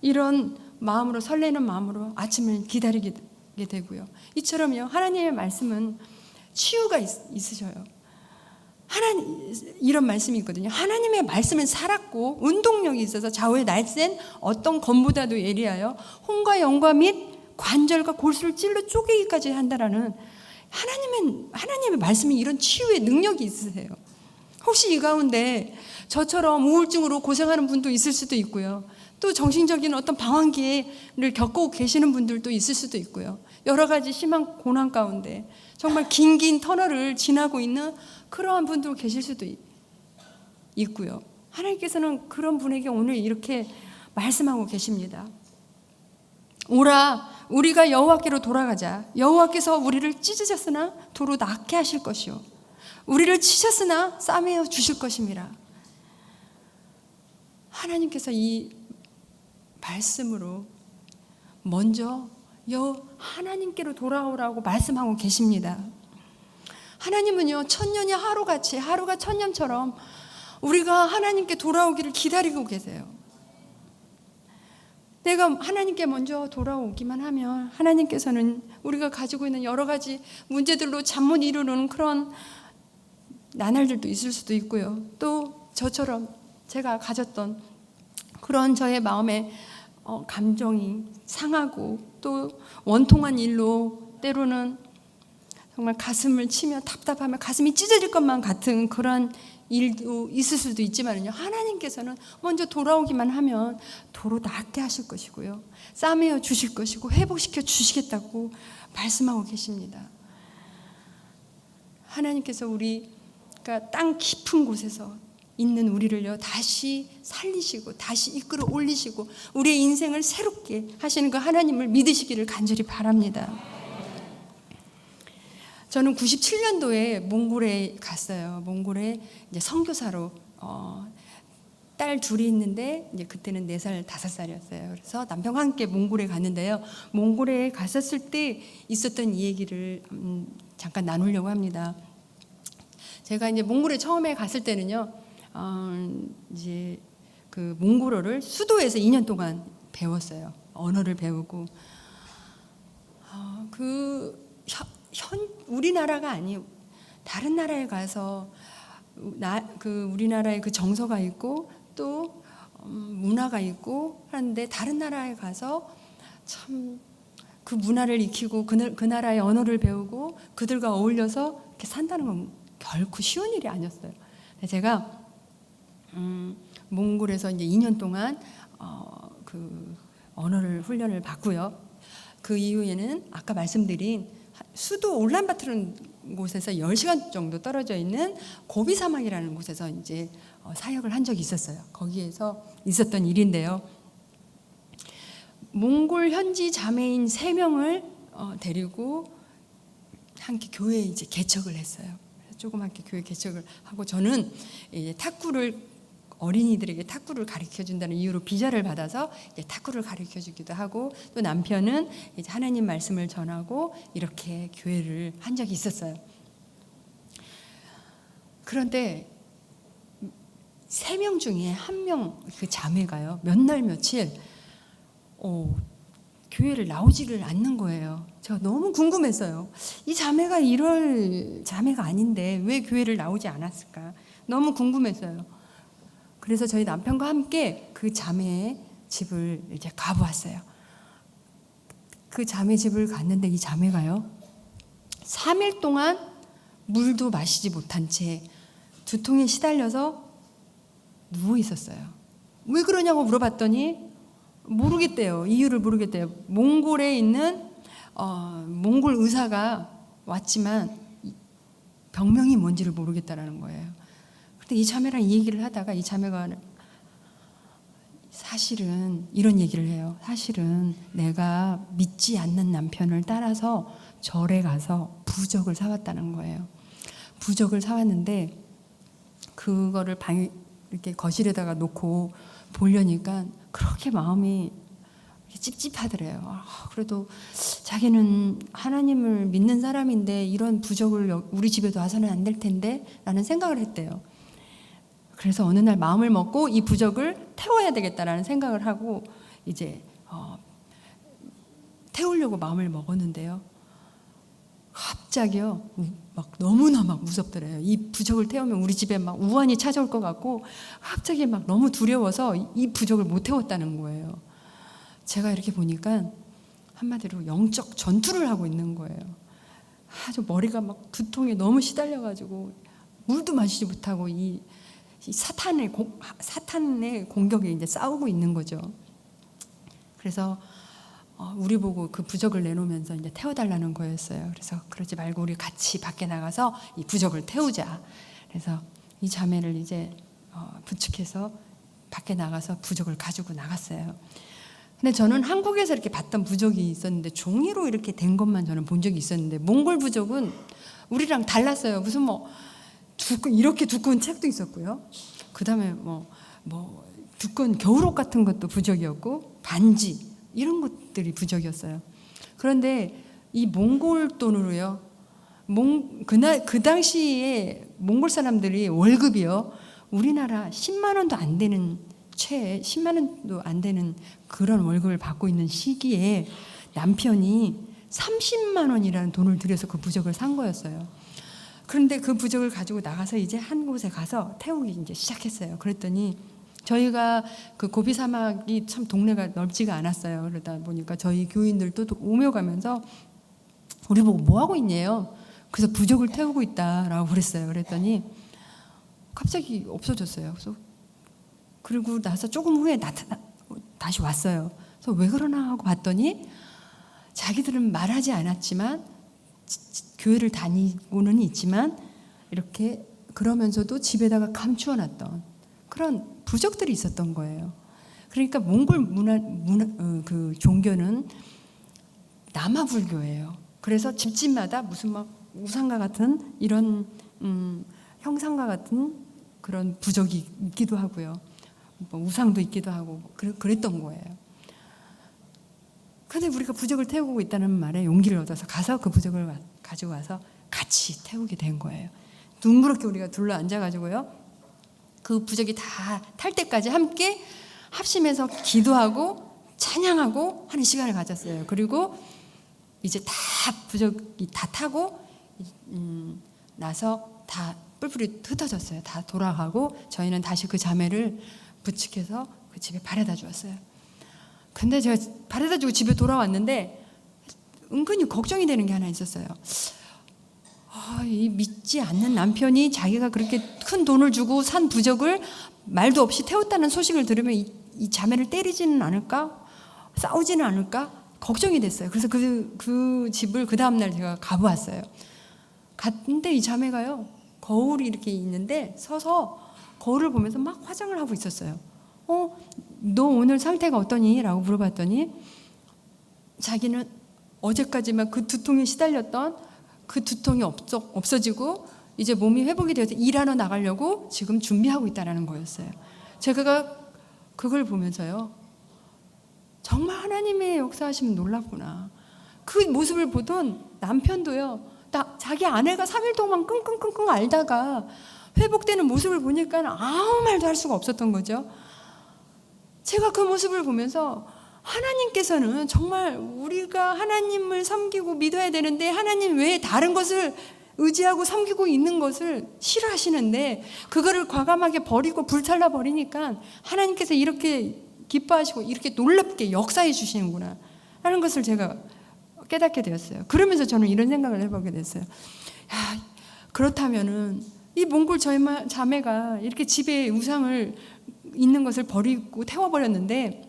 이런 마음으로, 설레는 마음으로 아침을 기다리게 되고요. 이처럼요, 하나님의 말씀은 치유가 있으셔요. 이런 말씀이 있거든요. 하나님의 말씀은 살았고 운동력이 있어서 좌우에 날쌘 어떤 검보다도 예리하여 혼과 영과 및 관절과 골수를 찔러 쪼개기까지 한다라는 하나님의 말씀이 이런 치유의 능력이 있으세요. 혹시 이 가운데 저처럼 우울증으로 고생하는 분도 있을 수도 있고요, 또 정신적인 어떤 방황기를 겪고 계시는 분들도 있을 수도 있고요, 여러 가지 심한 고난 가운데 정말 긴 터널을 지나고 있는 그러한 분도 계실 수도 있고요. 하나님께서는 그런 분에게 오늘 이렇게 말씀하고 계십니다. 오라, 우리가 여호와께로 돌아가자. 여호와께서 우리를 찢으셨으나 도로 낫게 하실 것이요, 우리를 치셨으나 싸매어 주실 것임이라. 하나님께서 이 말씀으로 먼저 하나님께로 돌아오라고 말씀하고 계십니다. 하나님은요, 천년이 하루같이, 하루가 천년처럼 우리가 하나님께 돌아오기를 기다리고 계세요. 내가 하나님께 먼저 돌아오기만 하면 하나님께서는 우리가 가지고 있는 여러 가지 문제들로 잠 못 이루는 그런 나날들도 있을 수도 있고요, 또 저처럼 제가 가졌던 그런 저의 마음의 감정이 상하고, 또 원통한 일로 때로는 정말 가슴을 치며 답답하며 가슴이 찢어질 것만 같은 그런 일도 있을 수도 있지만요, 하나님께서는 먼저 돌아오기만 하면 도로 낫게 하실 것이고요, 싸매어 주실 것이고 회복시켜 주시겠다고 말씀하고 계십니다. 하나님께서 우리가 땅 깊은 곳에서 있는 우리를요, 다시 살리시고 다시 이끌어 올리시고 우리의 인생을 새롭게 하시는 그 하나님을 믿으시기를 간절히 바랍니다. 저는 97년도에 몽골에 갔어요. 몽골에 이제 선교사로 딸 둘이 있는데, 이제 그때는 4살, 5살이었어요. 그래서 남편과 함께 몽골에 갔는데요. 몽골에 갔었을 때 있었던 이 얘기를 잠깐 나누려고 합니다. 제가 이제 몽골에 처음에 갔을 때는요, 이제 그 몽골어를 수도에서 2년 동안 배웠어요. 언어를 배우고, 우리나라가 아니고 다른 나라에 가서 우리나라의 그 정서가 있고 또 문화가 있고 하는데, 다른 나라에 가서 참 그 문화를 익히고 그 나라의 언어를 배우고 그들과 어울려서 이렇게 산다는 건 결코 쉬운 일이 아니었어요. 제가 몽골에서 이제 2년 동안 그 언어를 훈련을 받고요. 그 이후에는 아까 말씀드린 수도 울란바토르 곳에서 10시간 정도 떨어져 있는 고비 사막이라는 곳에서 이제 사역을 한 적이 있었어요. 거기에서 있었던 일인데요. 몽골 현지 자매인 3명을 데리고 함께 교회에 이제 개척을 했어요. 조그맣게 교회 개척을 하고, 저는 이제 어린이들에게 탁구를 가르쳐 준다는 이유로 비자를 받아서 이제 탁구를 가르쳐 주기도 하고, 또 남편은 이제 하나님 말씀을 전하고 이렇게 교회를 한 적이 있었어요. 그런데 3명 중에 1명 그 자매가요, 몇 날 며칠 교회를 나오지를 않는 거예요. 제가 너무 궁금했어요. 이 자매가 이럴 자매가 아닌데 왜 교회를 나오지 않았을까? 너무 궁금했어요. 그래서 저희 남편과 함께 그 자매의 집을 이제 가보았어요. 그 자매 집을 갔는데 이 자매가요, 3일 동안 물도 마시지 못한 채 두통에 시달려서 누워 있었어요. 왜 그러냐고 물어봤더니 모르겠대요. 이유를 모르겠대요. 몽골에 있는 몽골 의사가 왔지만 병명이 뭔지를 모르겠다라는 거예요. 근데 이 자매랑 이 얘기를 하다가 이 자매가 사실은 이런 얘기를 해요. 사실은 내가 믿지 않는 남편을 따라서 절에 가서 부적을 사왔다는 거예요. 부적을 사왔는데 그거를 방에 이렇게 거실에다가 놓고 보려니까 그렇게 마음이 찝찝하더래요. 그래도 자기는 하나님을 믿는 사람인데 이런 부적을 우리 집에도 와서는 안 될 텐데 라는 생각을 했대요. 그래서 어느 날 마음을 먹고 이 부적을 태워야 되겠다라는 생각을 하고 이제 태우려고 마음을 먹었는데요. 갑자기요, 막 너무나 막 무섭더래요. 이 부적을 태우면 우리 집에 막 우환이 찾아올 것 같고 갑자기 막 너무 두려워서 이 부적을 못 태웠다는 거예요. 제가 이렇게 보니까 한마디로 영적 전투를 하고 있는 거예요. 아주 머리가 막 두통에 너무 시달려가지고 물도 마시지 못하고 이 사탄의 공격에 이제 싸우고 있는 거죠. 그래서 우리 보고 그 부적을 내놓으면서 이제 태워달라는 거였어요. 그래서 그러지 말고 우리 같이 밖에 나가서 이 부적을 태우자. 그래서 이 자매를 이제 부축해서 밖에 나가서 부적을 가지고 나갔어요. 근데 저는 한국에서 이렇게 봤던 부적이 있었는데 종이로 이렇게 된 것만 저는 본 적이 있었는데 몽골 부적은 우리랑 달랐어요. 무슨 이렇게 두꺼운 책도 있었고요. 그 다음에 두꺼운 겨울옷 같은 것도 부적이었고 반지 이런 것들이 부적이었어요. 그런데 이 몽골 돈으로요, 그 당시에 몽골 사람들이 월급이요, 우리나라 10만 원도 안 되는 10만 원도 안 되는 그런 월급을 받고 있는 시기에 남편이 30만 원이라는 돈을 들여서 그 부적을 산 거였어요. 그런데 그 부적을 가지고 나가서 이제 한 곳에 가서 태우기 이제 시작했어요. 그랬더니 저희가 그 고비 사막이 참 동네가 넓지가 않았어요. 그러다 보니까 저희 교인들도 오며 가면서 우리 보고 뭐 하고 있냐요. 그래서 부적을 태우고 있다라고 그랬어요. 그랬더니 갑자기 없어졌어요. 그래서 그리고 나서 조금 후에 다시 왔어요. 그래서 왜 그러나 하고 봤더니 자기들은 말하지 않았지만 교회를 다니고는 있지만 이렇게 그러면서도 집에다가 감추어놨던 그런 부적들이 있었던 거예요. 그러니까 몽골 그 종교는 남아불교예요. 그래서 집집마다 무슨 막 우상과 같은 이런 형상과 같은 그런 부적이 있기도 하고요. 우상도 있기도 하고 그랬던 거예요. 근데 우리가 부적을 태우고 있다는 말에 용기를 얻어서 가서 그 부적을 가지고 와서 같이 태우게 된 거예요. 둥그렇게 우리가 둘러 앉아가지고요, 그 부적이 다 탈 때까지 함께 합심해서 기도하고 찬양하고 하는 시간을 가졌어요. 그리고 이제 다 부적이 다 타고 나서 다 뿔뿔이 흩어졌어요. 다 돌아가고 저희는 다시 그 자매를 부축해서 그 집에 바래다 주었어요. 근데 제가 바래다 주고 집에 돌아왔는데 은근히 걱정이 되는 게 하나 있었어요. 이 믿지 않는 남편이 자기가 그렇게 큰 돈을 주고 산 부적을 말도 없이 태웠다는 소식을 들으면 이 자매를 때리지는 않을까? 싸우지는 않을까? 걱정이 됐어요. 그래서 그 집을 그 다음날 제가 가보았어요. 갔는데 이 자매가요, 거울이 이렇게 있는데 서서 거울을 보면서 막 화장을 하고 있었어요. 너 오늘 상태가 어떠니? 라고 물어봤더니 자기는 어제까지만 그 두통에 시달렸던 그 두통이 없어지고 이제 몸이 회복이 되어서 일하러 나가려고 지금 준비하고 있다는 거였어요. 제가 그걸 보면서요, 정말 하나님의 역사하시면 놀랍구나. 그 모습을 보던 남편도요, 자기 아내가 3일 동안 끙끙끙끙 앓다가 회복되는 모습을 보니까 아무 말도 할 수가 없었던 거죠. 제가 그 모습을 보면서 하나님께서는 정말 우리가 하나님을 섬기고 믿어야 되는데 하나님 외에 다른 것을 의지하고 섬기고 있는 것을 싫어하시는데 그거를 과감하게 버리고 불살라 버리니까 하나님께서 이렇게 기뻐하시고 이렇게 놀랍게 역사해 주시는구나 하는 것을 제가 깨닫게 되었어요. 그러면서 저는 이런 생각을 해보게 됐어요. 야, 그렇다면은 이 몽골 자매가 이렇게 집에 우상을 있는 것을 버리고 태워버렸는데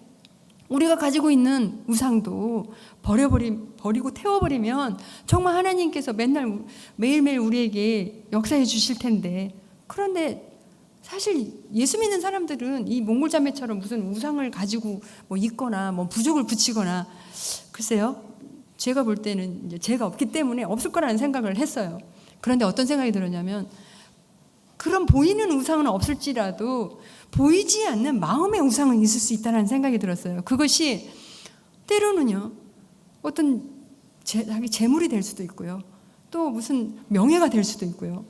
우리가 가지고 있는 우상도 버리고 태워버리면 정말 하나님께서 매일매일 우리에게 역사해 주실 텐데, 그런데 사실 예수 믿는 사람들은 이 몽골 자매처럼 무슨 우상을 가지고 뭐 있거나 뭐 부족을 붙이거나, 글쎄요, 제가 볼 때는 이제 제가 없기 때문에 없을 거라는 생각을 했어요. 그런데 어떤 생각이 들었냐면, 그런 보이는 우상은 없을지라도 보이지 않는 마음의 우상은 있을 수 있다는 생각이 들었어요. 그것이 때로는요, 어떤 자기 재물이 될 수도 있고요, 또 무슨 명예가 될 수도 있고요.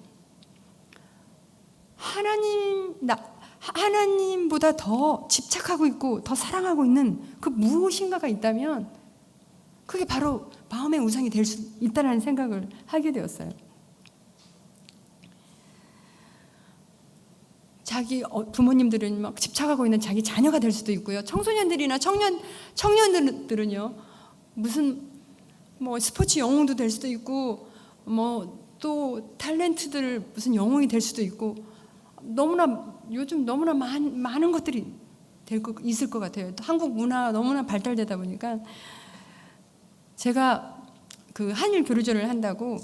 하나님보다 더 집착하고 있고 더 사랑하고 있는 그 무엇인가가 있다면 그게 바로 마음의 우상이 될 수 있다는 생각을 하게 되었어요. 자기 부모님들은 막 집착하고 있는 자기 자녀가 될 수도 있고요. 청소년들이나 청년들은요, 무슨 뭐 스포츠 영웅도 될 수도 있고, 뭐 또 탤런트들 무슨 영웅이 될 수도 있고, 요즘 너무나 많은 것들이 있을 것 같아요. 한국 문화가 너무나 발달되다 보니까, 제가 그 한일 교류전을 한다고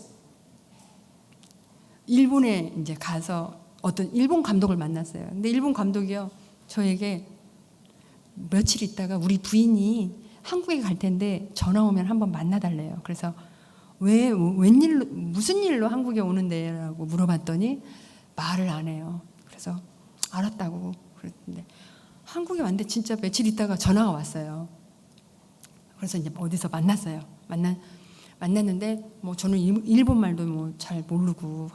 일본에 이제 가서 어떤 일본 감독을 만났어요. 근데 일본 감독이요, 저에게 며칠 있다가 우리 부인이 한국에 갈 텐데 전화 오면 한번 만나달래요. 그래서 웬일로, 무슨 일로 한국에 오는데? 라고 물어봤더니 말을 안 해요. 그래서 알았다고 그랬는데, 한국에 왔는데 진짜 며칠 있다가 전화가 왔어요. 그래서 이제 어디서 만났어요. 만났는데 뭐 저는 일본 말도 뭐 잘 모르고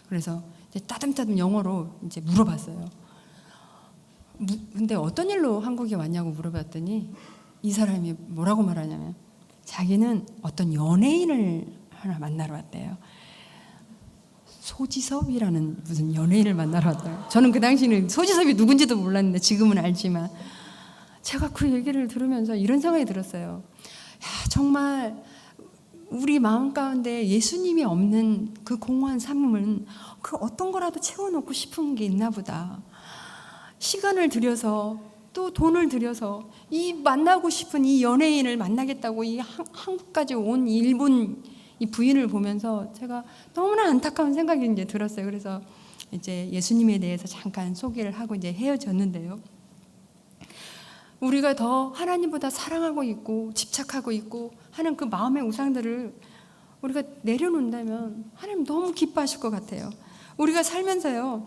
그래서 이제 따듬따듬 영어로 이제 물어봤어요. 근데 어떤 일로 한국에 왔냐고 물어봤더니 이 사람이 뭐라고 말하냐면, 자기는 어떤 연예인을 하나 만나러 왔대요. 소지섭이라는 무슨 연예인을 만나러 왔대요. 저는 그 당시는 소지섭이 누군지도 몰랐는데 지금은 알지만, 제가 그 얘기를 들으면서 이런 생각이 들었어요. 야, 정말 우리 마음 가운데 예수님이 없는 그 공허한 삶은 그 어떤 거라도 채워놓고 싶은 게 있나 보다. 시간을 들여서 또 돈을 들여서 이 만나고 싶은 이 연예인을 만나겠다고 이 한국까지 온 일본 이 부인을 보면서 제가 너무나 안타까운 생각이 이제 들었어요. 그래서 이제 예수님에 대해서 잠깐 소개를 하고 이제 헤어졌는데요. 우리가 더 하나님보다 사랑하고 있고 집착하고 있고 하는 그 마음의 우상들을 우리가 내려놓는다면 하나님 너무 기뻐하실 것 같아요. 우리가 살면서요,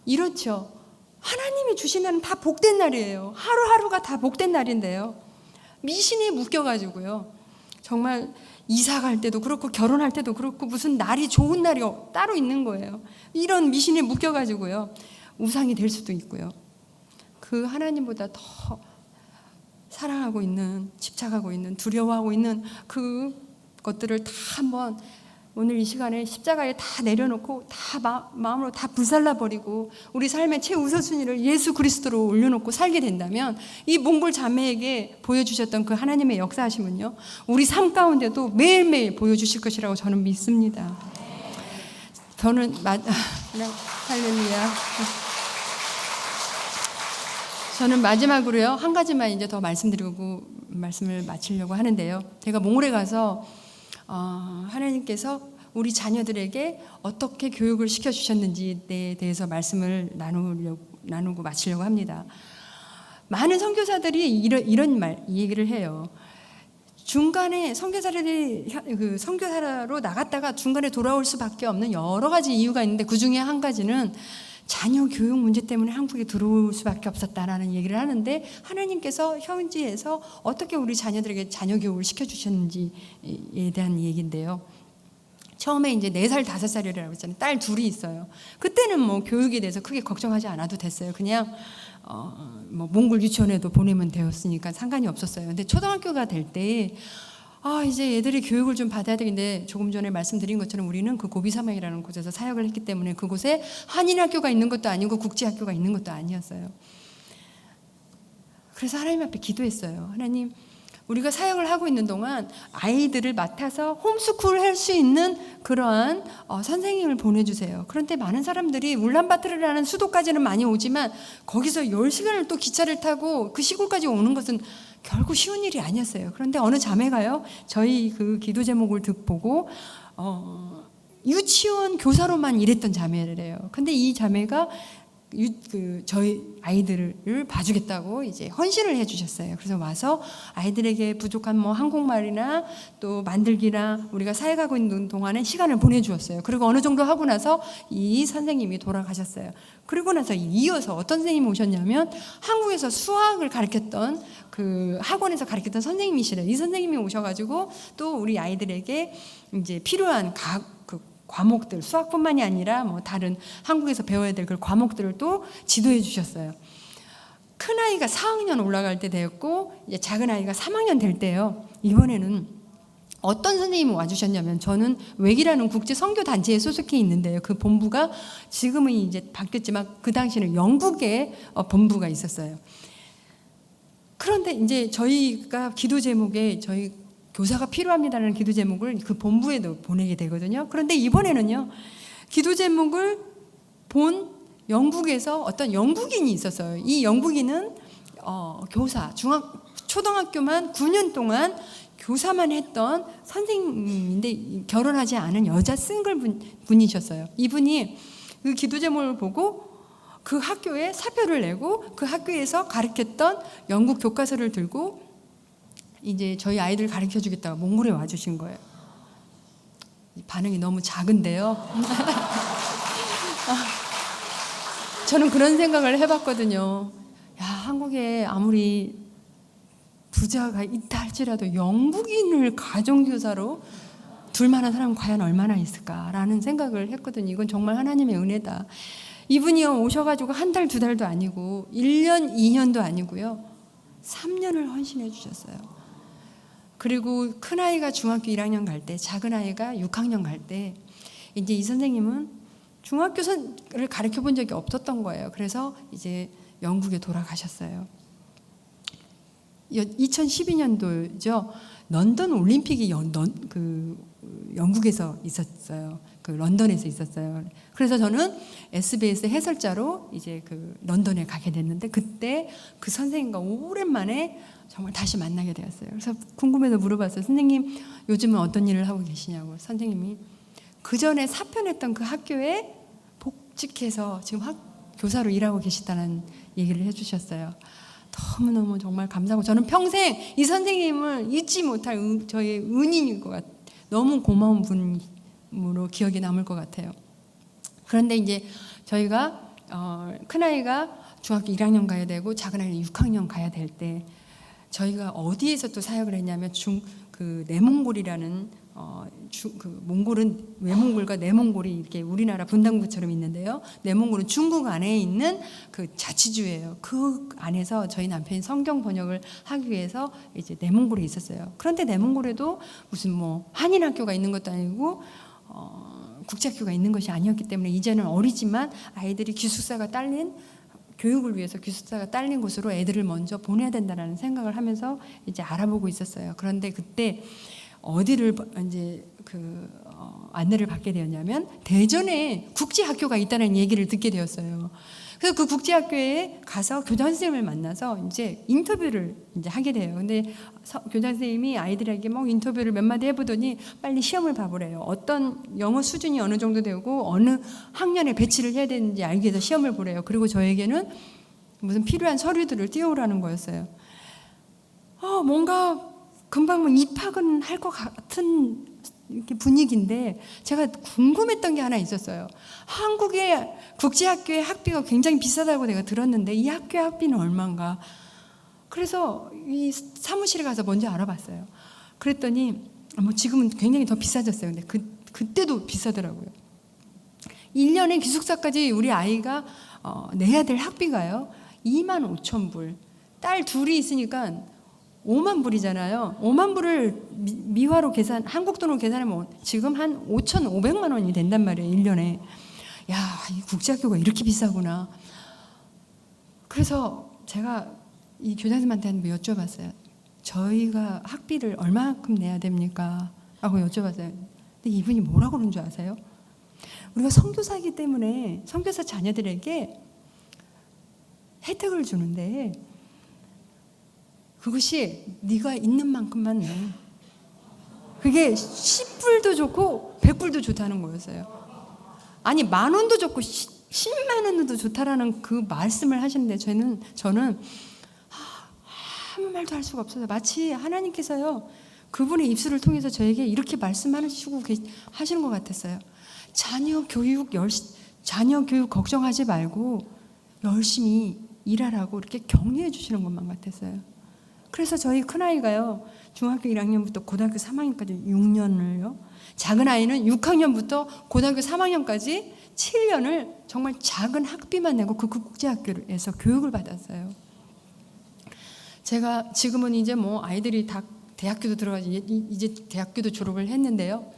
이렇죠. 하나님이 주신 날은 다 복된 날이에요. 하루하루가 다 복된 날인데요, 미신에 묶여가지고요, 정말 이사 갈 때도 그렇고 결혼할 때도 그렇고 무슨 날이 좋은 날이 따로 있는 거예요. 이런 미신에 묶여가지고요, 우상이 될 수도 있고요. 그 하나님보다 더 사랑하고 있는, 집착하고 있는, 두려워하고 있는 그 것들을 다 한번 오늘 이 시간에 십자가에 다 내려놓고 다 마음으로 다 불살라버리고 우리 삶의 최우선순위를 예수 그리스도로 올려놓고 살게 된다면, 이 몽골 자매에게 보여주셨던 그 하나님의 역사하심은요, 우리 삶 가운데도 매일매일 보여주실 것이라고 저는 믿습니다. 저는 할렐루야. 저는 마지막으로요, 한 가지만 이제 더 말씀을 마치려고 하는데요. 제가 몽골에 가서 하나님께서 우리 자녀들에게 어떻게 교육을 시켜주셨는지에 대해서 말씀을 나누고 마치려고 합니다. 많은 선교사들이 이런 얘기를 해요. 중간에 선교사로 나갔다가 중간에 돌아올 수밖에 없는 여러 가지 이유가 있는데, 그 중에 한 가지는 자녀 교육 문제 때문에 한국에 들어올 수밖에 없었다라는 얘기를 하는데, 하나님께서 현지에서 어떻게 우리 자녀들에게 자녀 교육을 시켜주셨는지에 대한 얘기인데요. 처음에 이제 4살, 5살이라고 했잖아요. 딸 둘이 있어요. 그때는 뭐 교육에 대해서 크게 걱정하지 않아도 됐어요. 그냥 뭐 몽골 유치원에도 보내면 되었으니까 상관이 없었어요. 근데 초등학교가 될 때 이제 애들이 교육을 좀 받아야 되는데, 조금 전에 말씀드린 것처럼 우리는 그 고비사막이라는 곳에서 사역을 했기 때문에 그곳에 한인 학교가 있는 것도 아니고 국제 학교가 있는 것도 아니었어요. 그래서 하나님 앞에 기도했어요. 하나님, 우리가 사역을 하고 있는 동안 아이들을 맡아서 홈스쿨 할 수 있는 그러한 선생님을 보내주세요. 그런데 많은 사람들이 울란바토르라는 수도까지는 많이 오지만 거기서 10시간을 또 기차를 타고 그 시골까지 오는 것은 결코 쉬운 일이 아니었어요. 그런데 어느 자매가요, 저희 그 기도 제목을 보고 유치원 교사로만 일했던 자매래요. 근데 이 자매가 저희 아이들을 봐주겠다고 이제 헌신을 해주셨어요. 그래서 와서 아이들에게 부족한 뭐 한국말이나 또 만들기나 우리가 사역하고 있는 동안에 시간을 보내주었어요. 그리고 어느 정도 하고 나서 이 선생님이 돌아가셨어요. 그리고 나서 이어서 어떤 선생님이 오셨냐면, 한국에서 수학을 가르쳤던 그 학원에서 가르쳤던 선생님이시래요. 이 선생님이 오셔가지고 또 우리 아이들에게 이제 필요한 과목들, 수학뿐만이 아니라 뭐 다른 한국에서 배워야 될 그 과목들을 또 지도해 주셨어요. 큰 아이가 4학년 올라갈 때 되었고, 이제 작은 아이가 3학년 될 때요, 이번에는 어떤 선생님이 와주셨냐면, 저는 웩이라는 국제 선교 단체에 소속해 있는데요, 그 본부가 지금은 이제 바뀌었지만 그 당시에는 영국에 본부가 있었어요. 그런데 이제 저희가 기도 제목에 저희 교사가 필요합니다라는 기도 제목을 그 본부에도 보내게 되거든요. 그런데 이번에는요, 기도 제목을 본 영국에서 어떤 영국인이 있었어요. 이 영국인은 교사, 초등학교만 9년 동안 교사만 했던 선생님인데 결혼하지 않은 여자 싱글 분이셨어요. 이분이 그 기도 제목을 보고 그 학교에 사표를 내고 그 학교에서 가르쳤던 영국 교과서를 들고 이제 저희 아이들 가르쳐 주겠다고 몽골에 와주신 거예요. 반응이 너무 작은데요. 저는 그런 생각을 해봤거든요. 야, 한국에 아무리 부자가 있다 할지라도 영국인을 가정교사로 둘 만한 사람은 과연 얼마나 있을까라는 생각을 했거든요. 이건 정말 하나님의 은혜다. 이분이요, 오셔가지고 한 달, 2달도 아니고 1년, 2년도 아니고요, 3년을 헌신해 주셨어요. 그리고 큰아이가 중학교 1학년 갈 때, 작은아이가 6학년 갈 때, 이제 이 선생님은 중학교를 가르쳐 본 적이 없었던 거예요. 그래서 이제 영국에 돌아가셨어요. 2012년도죠. 런던 올림픽이 영국에서 있었어요. 그 런던에서 있었어요. 그래서 저는 SBS 해설자로 이제 그 런던에 가게 됐는데, 그때 그 선생님과 오랜만에 정말 다시 만나게 되었어요. 그래서 궁금해서 물어봤어요. 선생님, 요즘은 어떤 일을 하고 계시냐고. 선생님이 그 전에 사표냈던 그 학교에 복직해서 지금 교사로 일하고 계시다는 얘기를 해주셨어요. 너무너무 정말 감사하고, 저는 평생 이 선생님을 잊지 못할 저의 은인인 것 같아요. 너무 고마운 분으로 기억에 남을 것 같아요. 그런데 이제 저희가 큰아이가 중학교 1학년 가야 되고 작은아이는 6학년 가야 될 때, 저희가 어디에서 또 사역을 했냐면 내몽골이라는 몽골은 외몽골과 내몽골이 이렇게 우리나라 분단구처럼 있는데요. 내몽골은 중국 안에 있는 그 자치주예요. 그 안에서 저희 남편이 성경 번역을 하기 위해서 이제 내몽골에 있었어요. 그런데 내몽골에도 무슨 뭐 한인 학교가 있는 것도 아니고 국제학교가 있는 것이 아니었기 때문에 이제는 어리지만 아이들이 기숙사가 딸린, 교육을 위해서 기숙사가 딸린 곳으로 애들을 먼저 보내야 된다는 생각을 하면서 이제 알아보고 있었어요. 그런데 그때 어디를 이제 안내를 받게 되었냐면, 대전에 국제학교가 있다는 얘기를 듣게 되었어요. 그래서 그 국제학교에 가서 교장 선생님을 만나서 이제 인터뷰를 이제 하게 돼요. 근데 교장 선생님이 아이들에게 막 인터뷰를 몇 마디 해보더니 빨리 시험을 봐보래요. 어떤 영어 수준이 어느 정도 되고 어느 학년에 배치를 해야 되는지 알기 위해서 시험을 보래요. 그리고 저에게는 무슨 필요한 서류들을 띄워오라는 거였어요. 뭔가 금방 뭐 입학은 할 것 같은 이렇게 분위기인데, 제가 궁금했던 게 하나 있었어요. 한국의 국제학교의 학비가 굉장히 비싸다고 내가 들었는데 이 학교의 학비는 얼마인가. 그래서 이 사무실에 가서 먼저 알아봤어요. 그랬더니 뭐 지금은 굉장히 더 비싸졌어요. 근데 그때도 비싸더라고요. 1년에 기숙사까지 우리 아이가 내야 될 학비가요 25,000불. 딸 둘이 있으니까 5만 불이잖아요. 5만 불을 미화로 한국 돈으로 계산하면 지금 한 5,500만 원이 된단 말이에요. 1년에. 야, 이 국제학교가 이렇게 비싸구나. 그래서 제가 이 교장선생님한테 한번 여쭤봤어요. 저희가 학비를 얼마만큼 내야 됩니까? 라고 여쭤봤어요. 근데 이분이 뭐라고 그러는 줄 아세요? 우리가 선교사이기 때문에 선교사 자녀들에게 혜택을 주는데 그것이 네가 있는 만큼만 내. 그게 10불도 좋고 100불도 좋다는 거였어요. 아니 10,000원도 좋고 10만 원도 좋다라는 그 말씀을 하시는데 저는 아무 말도 할 수가 없어서 마치 하나님께서요 그분의 입술을 통해서 저에게 이렇게 말씀하시고 하시는 것 같았어요. 자녀 교육 걱정하지 말고 열심히 일하라고 이렇게 격려해 주시는 것만 같았어요. 그래서 저희 큰아이가요 중학교 1학년부터 고등학교 3학년까지 6년을요, 작은 아이는 6학년부터 고등학교 3학년까지 7년을 정말 작은 학비만 내고 그 국제학교에서 교육을 받았어요. 제가 지금은 이제 뭐 아이들이 다 대학교도 들어가서 이제 대학교도 졸업을 했는데요.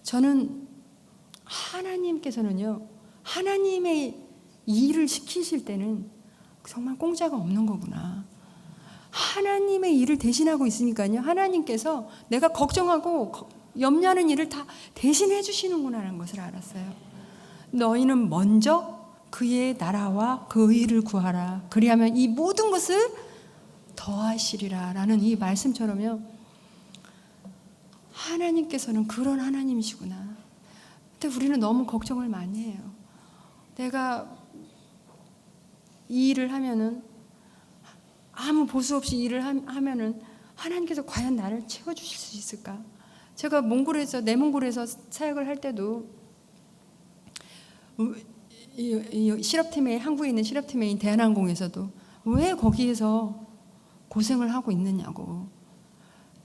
저는 하나님께서는요, 하나님의 일을 시키실 때는 정말 공짜가 없는 거구나. 하나님의 일을 대신하고 있으니까요. 하나님께서 내가 걱정하고 염려하는 일을 다 대신해 주시는구나라는 것을 알았어요. 너희는 먼저 그의 나라와 그 의를 구하라. 그리하면 이 모든 것을 더하시리라 라는 이 말씀처럼요. 하나님께서는 그런 하나님이시구나. 근데 우리는 너무 걱정을 많이 해요. 내가 이 일을 하면은 아무 보수 없이 일을 하면은 하나님께서 과연 나를 채워주실 수 있을까? 제가 내몽골에서 사역을 할 때도 실업팀에 한국에 있는 실업팀에 대한항공에서도 왜 거기에서 고생을 하고 있느냐고,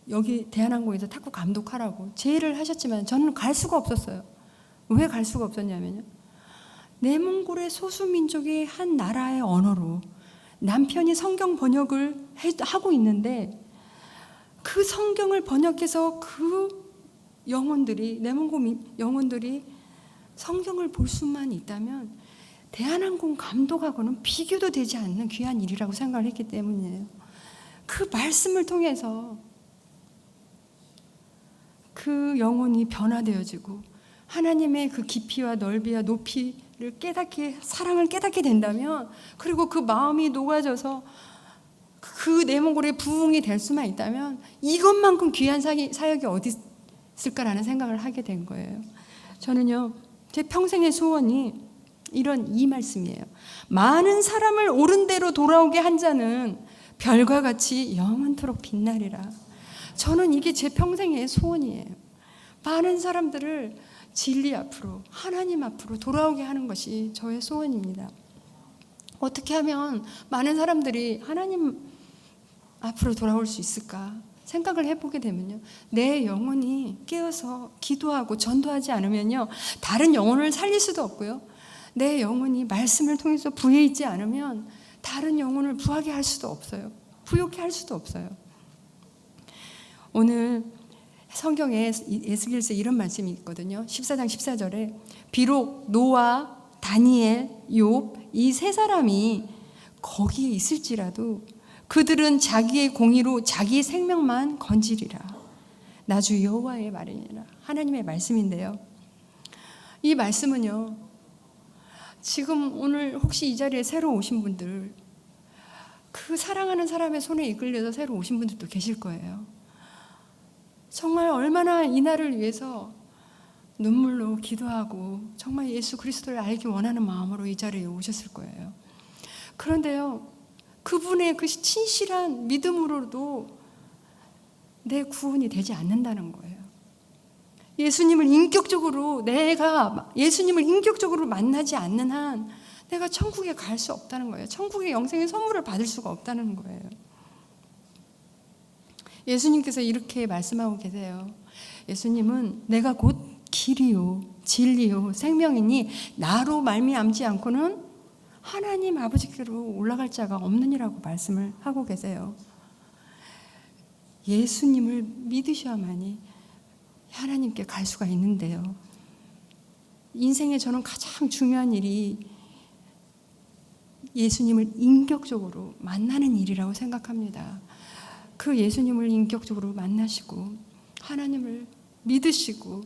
여기 대한항공에서 탁구 감독하라고 제의를 하셨지만 저는 갈 수가 없었어요. 왜 갈 수가 없었냐면요, 내몽골의 소수민족의 한 나라의 언어로 남편이 성경 번역을 하고 있는데 그 성경을 번역해서 그 영혼들이, 내몽골 영혼들이 성경을 볼 수만 있다면 대한항공 감독하고는 비교도 되지 않는 귀한 일이라고 생각을 했기 때문이에요. 그 말씀을 통해서 그 영혼이 변화되어지고 하나님의 그 깊이와 넓이와 높이를 사랑을 깨닫게 된다면, 그리고 그 마음이 녹아져서 그 내몽골의 부흥이 될 수만 있다면 이것만큼 귀한 사역이 어디 있을까라는 생각을 하게 된 거예요. 저는요, 제 평생의 소원이 이 말씀이에요. 많은 사람을 옳은 대로 돌아오게 한 자는 별과 같이 영원토록 빛나리라. 저는 이게 제 평생의 소원이에요. 많은 사람들을 진리 앞으로, 하나님 앞으로 돌아오게 하는 것이 저의 소원입니다. 어떻게 하면 많은 사람들이 하나님 앞으로 돌아올 수 있을까 생각을 해보게 되면요, 내 영혼이 깨어서 기도하고 전도하지 않으면요, 다른 영혼을 살릴 수도 없고요, 내 영혼이 말씀을 통해서 부해 있지 않으면 다른 영혼을 부하게 할 수도 없어요. 부욕해 할 수도 없어요. 오늘 성경에 에스겔서 이런 말씀이 있거든요. 14장 14절에 비록 노아, 다니엘, 욥 이 세 사람이 거기에 있을지라도 그들은 자기의 공의로 자기의 생명만 건지리라. 나 주 여호와의 말이니라. 하나님의 말씀인데요, 이 말씀은요, 지금 오늘 혹시 이 자리에 새로 오신 분들, 그 사랑하는 사람의 손에 이끌려서 새로 오신 분들도 계실 거예요. 정말 얼마나 이 날을 위해서 눈물로 기도하고 정말 예수 그리스도를 알기 원하는 마음으로 이 자리에 오셨을 거예요. 그런데요, 그분의 그 진실한 믿음으로도 내 구원이 되지 않는다는 거예요. 예수님을 인격적으로 만나지 않는 한 내가 천국에 갈 수 없다는 거예요. 천국의 영생의 선물을 받을 수가 없다는 거예요. 예수님께서 이렇게 말씀하고 계세요. 예수님은 내가 곧 길이요 진리요 생명이니 나로 말미암지 않고는 하나님 아버지께로 올라갈 자가 없느니라고 말씀을 하고 계세요. 예수님을 믿으셔야만이 하나님께 갈 수가 있는데요. 인생에 저는 가장 중요한 일이 예수님을 인격적으로 만나는 일이라고 생각합니다. 그 예수님을 인격적으로 만나시고 하나님을 믿으시고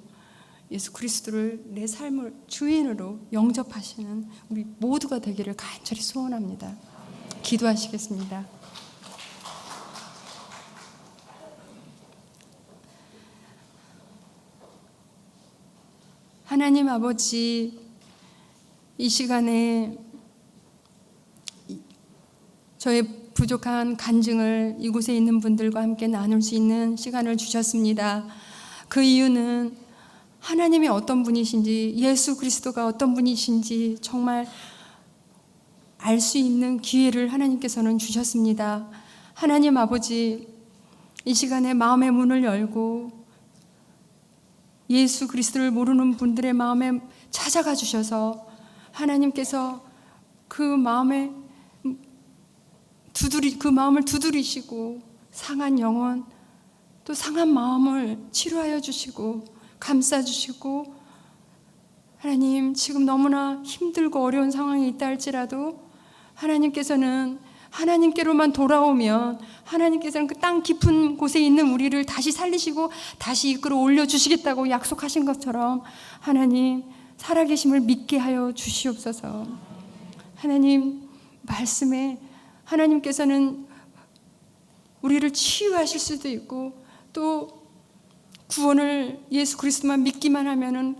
예수 그리스도를 내 삶을 주인으로 영접하시는 우리 모두가 되기를 간절히 소원합니다. 기도하시겠습니다. 하나님 아버지, 이 시간에 저의 부족한 간증을 이곳에 있는 분들과 함께 나눌 수 있는 시간을 주셨습니다. 그 이유는 하나님이 어떤 분이신지, 예수 그리스도가 어떤 분이신지 정말 알 수 있는 기회를 하나님께서는 주셨습니다. 하나님 아버지, 이 시간에 마음의 문을 열고 예수 그리스도를 모르는 분들의 마음에 찾아가 주셔서 하나님께서 그 마음을 두드리시고 상한 영혼 또 상한 마음을 치료하여 주시고 감싸 주시고, 하나님 지금 너무나 힘들고 어려운 상황이 있다 할지라도 하나님께서는 하나님께로만 돌아오면 하나님께서는 그 땅 깊은 곳에 있는 우리를 다시 살리시고 다시 이끌어 올려주시겠다고 약속하신 것처럼 하나님 살아계심을 믿게 하여 주시옵소서. 하나님 말씀에 하나님께서는 우리를 치유하실 수도 있고 또 구원을 예수 그리스도만 믿기만 하면은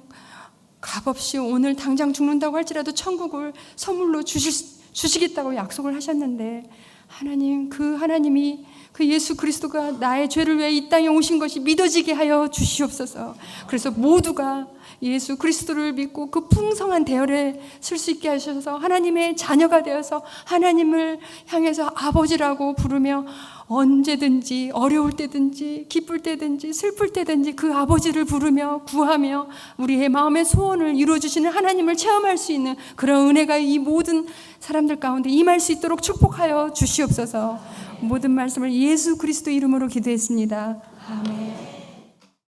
값없이 오늘 당장 죽는다고 할지라도 천국을 선물로 주시겠다고 약속을 하셨는데, 하나님 그 하나님이 그 예수 그리스도가 나의 죄를 위해 이 땅에 오신 것이 믿어지게 하여 주시옵소서. 그래서 모두가 예수 그리스도를 믿고 그 풍성한 대열에 설 수 있게 하셔서 하나님의 자녀가 되어서 하나님을 향해서 아버지라고 부르며 언제든지 어려울 때든지 기쁠 때든지 슬플 때든지 그 아버지를 부르며 구하며 우리의 마음의 소원을 이루어주시는 하나님을 체험할 수 있는 그런 은혜가 이 모든 사람들 가운데 임할 수 있도록 축복하여 주시옵소서. 모든 말씀을 예수 그리스도 이름으로 기도했습니다. 아멘.